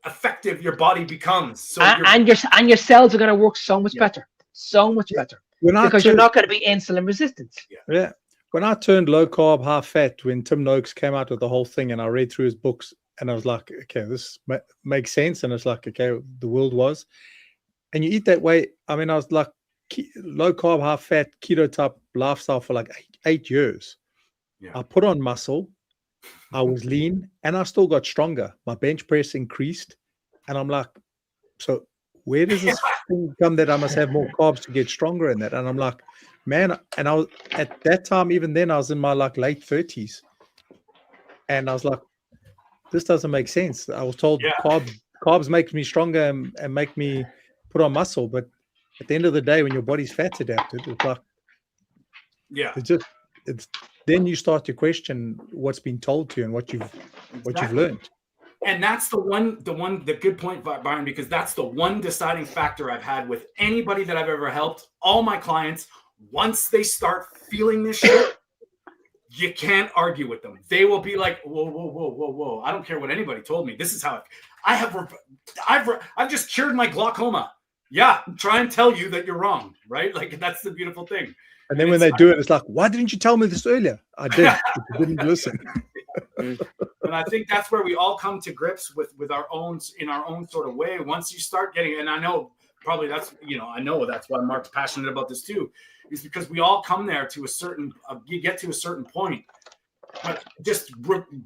Speaker 1: effective your body becomes. So
Speaker 6: and your cells are going to work so much better. So much better because you're not going to be insulin resistant.
Speaker 10: Yeah. When I turned low carb, high fat, when Tim Noakes came out with the whole thing, and I read through his books, and I was like, okay, this makes sense. And it's like, okay, the world was, and you eat that way. I mean, I was like low carb, high fat, keto type lifestyle for like 8 years.
Speaker 1: Yeah.
Speaker 10: I put on muscle. I was lean, and I still got stronger. My bench press increased, and I'm like, so where does this thing come that I must have more carbs to get stronger in that? And I'm like, man, and I was at that time, even then I was in my like late 30s, and I was like, this doesn't make sense. I was told carbs make me stronger and make me put on muscle, but at the end of the day, when your body's fat adapted, it's like, it's then you start to question what's been told to you and what you've learned.
Speaker 1: And that's the good point, Byron, because that's the one deciding factor I've had with anybody that I've ever helped. All my clients, once they start feeling this shit, you can't argue with them. They will be like, whoa. I don't care what anybody told me. This is how I've just cured my glaucoma. Yeah, try and tell you that you're wrong, right? Like, that's the beautiful thing.
Speaker 10: And then when they do it, it's like, why didn't you tell me this earlier? I did. You didn't listen.
Speaker 1: And I think that's where we all come to grips with our own sort of way. Once you start getting, and I know probably that's, I know that's why Mark's passionate about this too, is because we all come there to a certain, you get to a certain point, but just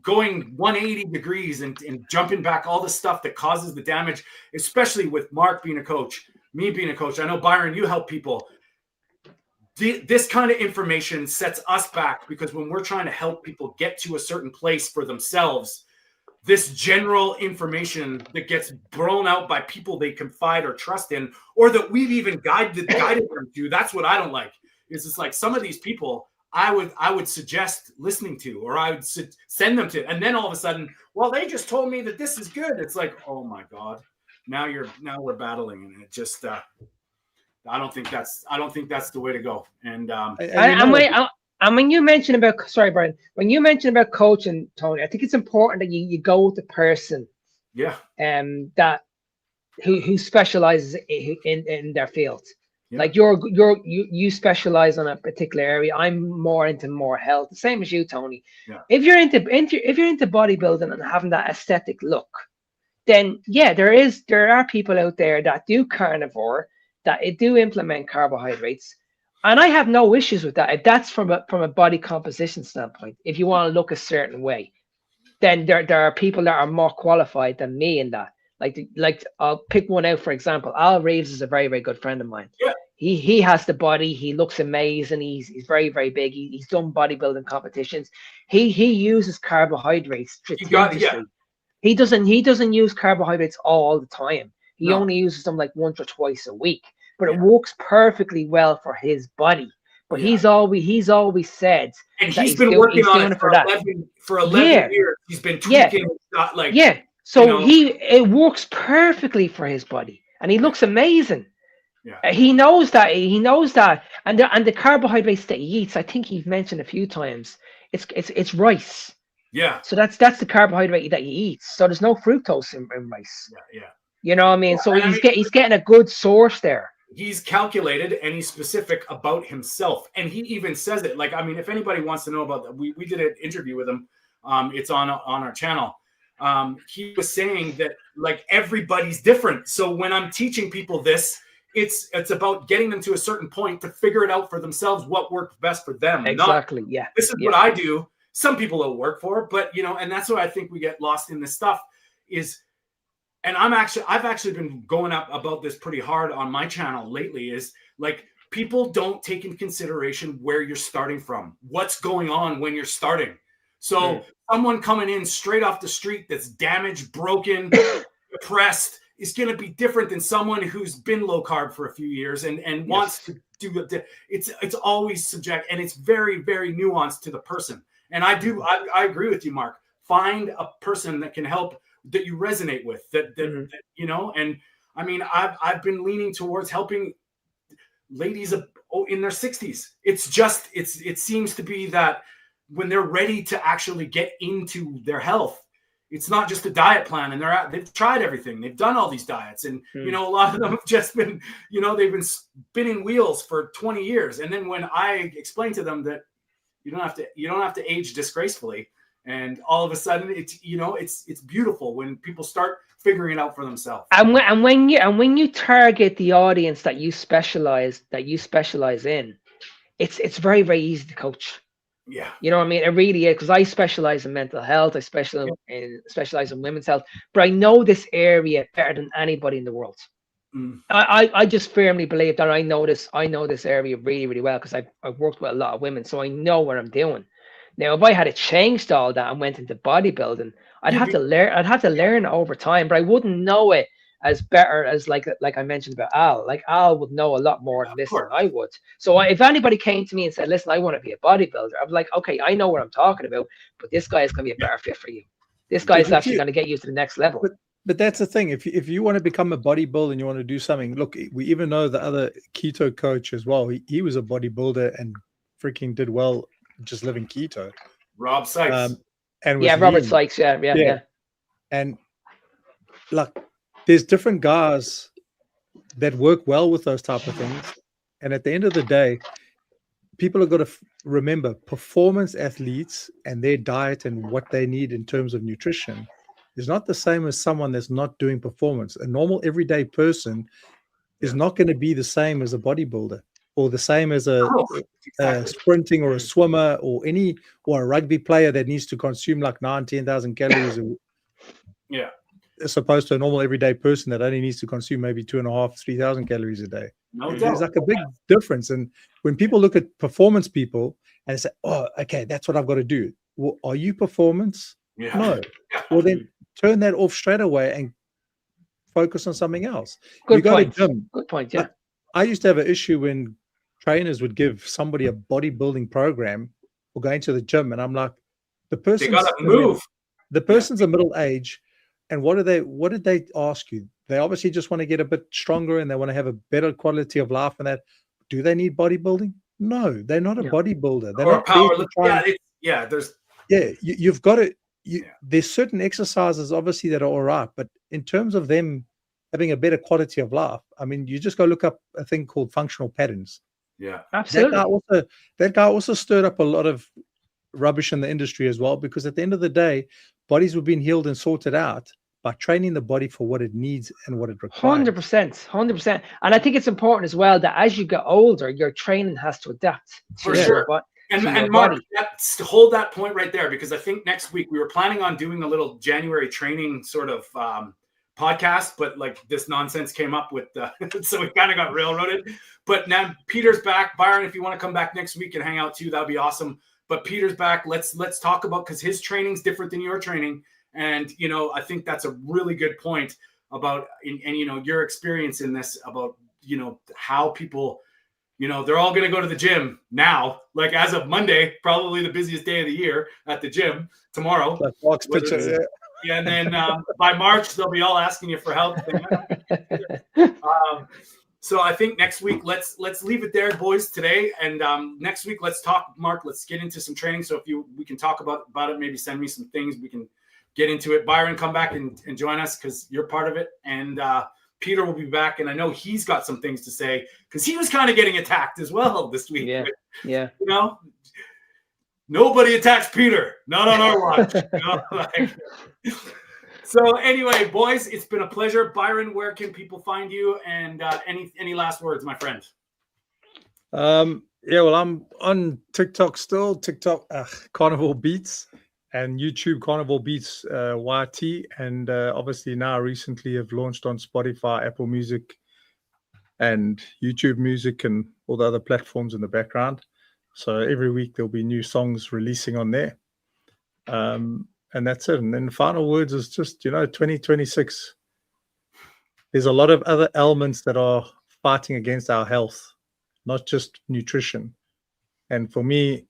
Speaker 1: going 180 degrees and jumping back all the stuff that causes the damage, especially with Mark being a coach, me being a coach. I know, Byron, you help people. This kind of information sets us back, because when we're trying to help people get to a certain place for themselves, this general information that gets thrown out by people they confide or trust in, or that we've even guided them to, that's what I don't like. Is it's like some of these people I would suggest listening to, or I would send them to, and then all of a sudden, well, they just told me that this is good. It's like, oh my God, now we're battling, and it just I don't think that's the way to go. And
Speaker 6: when you mentioned about, sorry, Brian, when you mentioned about coaching, Tony, I think it's important that you go with the person, that who specializes in their field. Yeah. Like you specialize on a particular area. I'm more into health, the same as you, Tony. Yeah. If you're into bodybuilding and having that aesthetic look, then there are people out there that do carnivore, that do implement carbohydrates, and I have no issues with that. If that's from a body composition standpoint, if you want to look a certain way, then there are people that are more qualified than me in that. Like I'll pick one out, for example. Al Reeves is a very, very good friend of mine. Yeah. He has the body. He looks amazing. He's very, very big. He's done bodybuilding competitions. He uses carbohydrates strategically. He doesn't use carbohydrates all the time. He only uses them like once or twice a week, but it works perfectly well for his body. But he's always said,
Speaker 1: and he's been working on it for 11 years. He's been tweaking,
Speaker 6: So it works perfectly for his body, and he looks amazing. Yeah. He knows that, and the carbohydrates that he eats, I think he's mentioned a few times, it's rice.
Speaker 1: Yeah.
Speaker 6: So that's the carbohydrate that he eats. So there's no fructose in rice.
Speaker 1: Yeah.
Speaker 6: You know what I mean? So he's getting a good source there.
Speaker 1: He's calculated and he's specific about himself. And he even says it. Like, I mean, if anybody wants to know about that, we did an interview with him. It's on our channel. He was saying that, like, everybody's different. So when I'm teaching people this, it's about getting them to a certain point to figure it out for themselves, what works best for them.
Speaker 6: Exactly.
Speaker 1: This is what I do. Some people will work for, but and that's what I think we get lost in this stuff is. And I've actually been going up about this pretty hard on my channel lately, is like, people don't take into consideration where you're starting from, what's going on when you're starting. So someone coming in straight off the street that's damaged, broken, depressed is going to be different than someone who's been low carb for a few years and wants to do it. It's always subject, and it's very, very nuanced to the person. And I agree with you, Mark. Find a person that can help, that you resonate with, that you know. And I mean, I've been leaning towards helping ladies in their 60s. It's just it seems to be that when they're ready to actually get into their health, it's not just a diet plan, and they've tried everything. They've done all these diets, and you know, a lot of them have just been, you know, they've been spinning wheels for 20 years. And then when I explain to them that you don't have to age disgracefully, and all of a sudden it's, you know, it's beautiful when people start figuring it out for themselves. And
Speaker 6: when you target the audience that you specialize in, it's very, very easy to coach.
Speaker 1: Yeah.
Speaker 6: You know what I mean? It really is, because I specialize in mental health. I specialize in women's health, but I know this area better than anybody in the world. I just firmly believe that I know this area really, really well, because I've worked with a lot of women, so I know what I'm doing. Now, if I had changed all that and went into bodybuilding, I'd have to learn over time, but I wouldn't know it as better as like I mentioned about Al. Like, Al would know a lot more than this than I would. So if anybody came to me and said, listen, I want to be a bodybuilder, I'm like, okay, I know what I'm talking about, but this guy is going to be a better fit for you. This guy is actually going to get you to the next level.
Speaker 10: But that's the thing. If you want to become a bodybuilder and you want to do something, look, we even know the other keto coach as well. He was a bodybuilder and freaking did well just living keto.
Speaker 1: Rob Sykes.
Speaker 6: Robert Sykes. Yeah.
Speaker 10: And look, there's different guys that work well with those type of things. And at the end of the day, people have got to remember performance athletes and their diet and what they need in terms of nutrition is not the same as someone that's not doing performance. A normal everyday person is not going to be the same as a bodybuilder, or the same as a sprinting or a swimmer or a rugby player that needs to consume like 10,000 calories as opposed to a normal everyday person that only needs to consume maybe 2,500-3,000 calories a day. There's like a big difference. And when people look at performance people and say, oh, okay, that's what I've got to do. Well, are you performance? No. Well, then turn that off straight away and focus on something else.
Speaker 6: Good point. Yeah.
Speaker 10: I used to have an issue when trainers would give somebody a bodybuilding program or going to the gym, and I'm like, the person's a middle age, and what did they ask you? They obviously just want to get a bit stronger and they want to have a better quality of life, and that. Do they need bodybuilding? No, they're not a bodybuilder. They're not you've got to. There's certain exercises obviously that are all right, but in terms of them having a better quality of life, I mean, you just go look up a thing called functional patterns.
Speaker 1: Yeah,
Speaker 6: absolutely.
Speaker 10: That guy also stirred up a lot of rubbish in the industry as well, because at the end of the day, bodies were being healed and sorted out by training the body for what it needs and what it requires.
Speaker 6: 100%. And I think it's important as well that as you get older, your training has to adapt.
Speaker 1: For sure. And Mark, hold that point right there, because I think next week we were planning on doing a little January training sort of podcast, but like this nonsense came up with so we kind of got railroaded. But now Peter's back. Byron, if you want to come back next week and hang out too, that'd be awesome. But Peter's back. Let's talk about, because his training's different than your training. And, you know, I think that's a really good point about, and you know, your experience in this about, you know, how people, you know, they're all going to go to the gym now, like as of Monday, probably the busiest day of the year at the gym tomorrow. And then by March, they'll be all asking you for help. So I think next week, let's leave it there, boys, today. And next week, let's talk, Mark, let's get into some training. So if we can talk about it, maybe send me some things we can get into it. Byron, come back and join us because you're part of it. And Peter will be back. And I know he's got some things to say because he was kind of getting attacked as well this week.
Speaker 6: Yeah.
Speaker 1: You know, nobody attacks Peter. Not on our watch. You know? So anyway, boys, it's been a pleasure. Byron, where can people find you? And any last words, my friend?
Speaker 10: Yeah, well, I'm on TikTok still. Carnival Beats, and YouTube Carnival Beats YT, and obviously now recently have launched on Spotify, Apple Music, and YouTube Music, and all the other platforms in the background. So every week there'll be new songs releasing on there. And that's it. And then the final words is just, 2026. There's a lot of other elements that are fighting against our health, not just nutrition. And for me,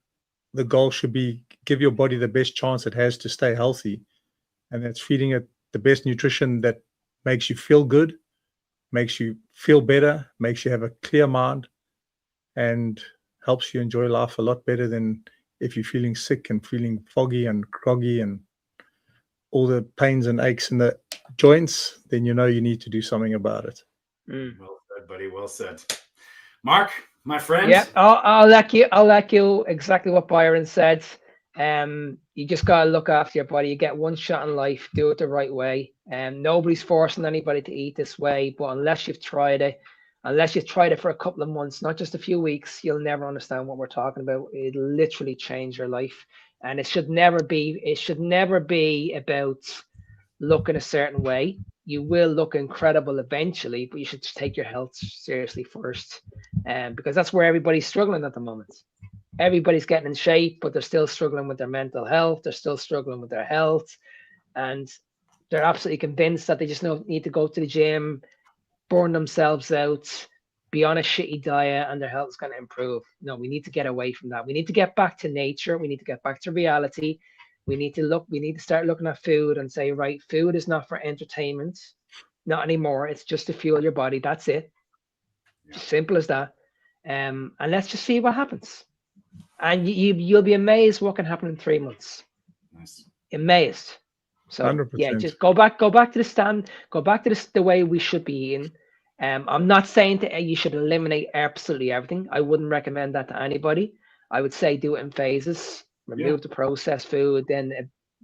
Speaker 10: the goal should be give your body the best chance it has to stay healthy. And that's feeding it the best nutrition that makes you feel good, makes you feel better, makes you have a clear mind, and helps you enjoy life a lot better than if you're feeling sick and feeling foggy and groggy and all the pains and aches in the joints. Then you need to do something about it.
Speaker 1: Well said, buddy. Well said. Mark, my friend.
Speaker 6: Yeah, I'll let you exactly what Byron said. You just gotta look after your body. You get one shot in life. Do it the right way. Nobody's forcing anybody to eat this way, but unless you've tried it for a couple of months, not just a few weeks, you'll never understand what we're talking about. It'll literally change your life. And it should never be about looking a certain way. You will look incredible eventually, but you should take your health seriously first. Because that's where everybody's struggling at the moment. Everybody's getting in shape, but they're still struggling with their mental health. They're still struggling with their health. And they're absolutely convinced that they just need to go to the gym, burn themselves out, be on a shitty diet, and their health is going to improve. No, we need to get away from that. We need to get back to nature. We need to get back to reality. We need to start looking at food and say, right, food is not for entertainment. Not anymore. It's just to fuel your body. That's it. Simple as that. And let's just see what happens. And you'll be amazed what can happen in 3 months.
Speaker 1: Nice.
Speaker 6: Amazed. So
Speaker 10: 100%.
Speaker 6: Yeah, just go back to the stand, go back to the way we should be eating. I'm not saying that you should eliminate absolutely everything. I wouldn't recommend that to anybody. I would say do it in phases. Remove the processed food, then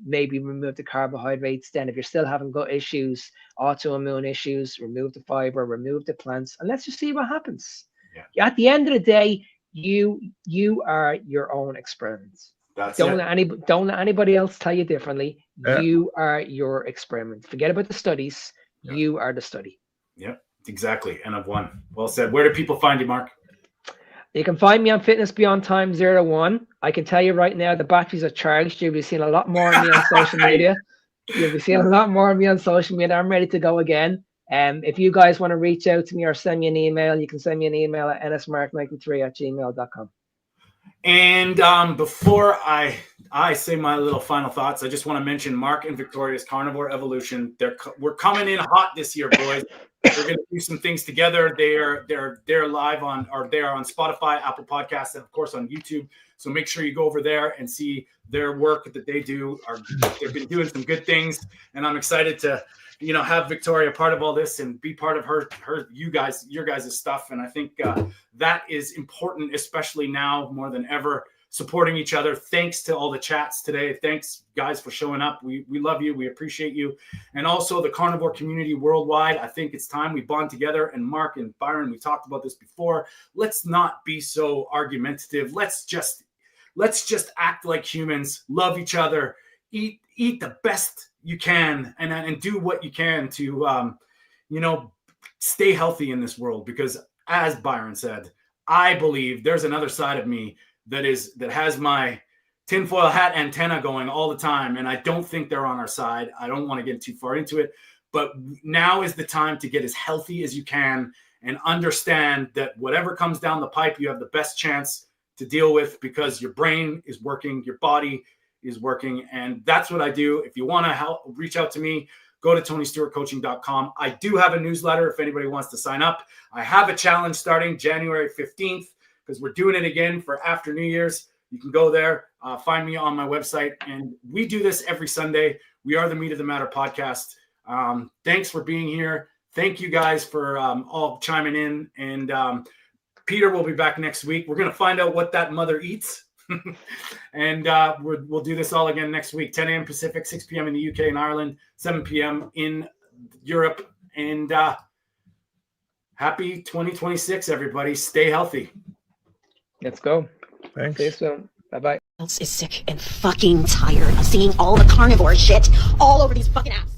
Speaker 6: maybe remove the carbohydrates. Then if you're still having gut issues, autoimmune issues, remove the fiber, remove the plants, and let's just see what happens. Yeah. At the end of the day, you are your own experiment. Don't let anybody else tell you differently. Yeah. You are your experiment. Forget about the studies. Yeah. You are the study.
Speaker 1: Yeah, exactly. And I've won. Well said. Where do people find you, Mark?
Speaker 6: You can find me on Fitness Beyond Time 01. I can tell you right now, the batteries are charged. You'll be seeing a lot more of me on social media. I'm ready to go again. If you guys want to reach out to me or send me an email, you can send me an email at nsmark93@gmail.com.
Speaker 1: And before I say my little final thoughts, I just want to mention Mark and Victoria's Carnivore Evolution. We're coming in hot this year, boys. We're going to do some things together. They're live on Spotify, Apple Podcasts, and of course on YouTube. So make sure you go over there and see their work that they do. They've been doing some good things, and I'm excited to have Victoria part of all this and be part of your guys' stuff. And I think that is important, especially now more than ever, supporting each other. Thanks to all the chats today. Thanks, guys, for showing up. We love you. We appreciate you. And also the carnivore community worldwide. I think it's time we bond together. And Mark and Byron, we talked about this before. Let's not be so argumentative. Let's just act like humans, love each other, eat the best you can, and do what you can to stay healthy in this world. Because as Byron said, I believe there's another side of me that has my tinfoil hat antenna going all the time, and I don't think they're on our side. I don't want to get too far into it, but now is the time to get as healthy as you can and understand that whatever comes down the pipe, you have the best chance to deal with, because your brain is working, your body is working. And that's what I do. If you want to help, reach out to me, go to TonyStewartCoaching.com. I do have a newsletter if anybody wants to sign up. I have a challenge starting January 15th because we're doing it again for after New Year's. You can go there, find me on my website. And we do this every Sunday. We are the Meat of the Matter podcast. Thanks for being here. Thank you guys for all chiming in. And Peter will be back next week. We're going to find out what that mother eats. And we'll do this all again next week, 10 a.m. Pacific, 6 p.m. in the UK and Ireland, 7 p.m. in Europe. And happy 2026, everybody. Stay healthy.
Speaker 6: Let's go.
Speaker 10: Thanks.
Speaker 6: See you soon. Bye-bye.
Speaker 5: Is sick and fucking tired of seeing all the carnivore shit all over these fucking apps.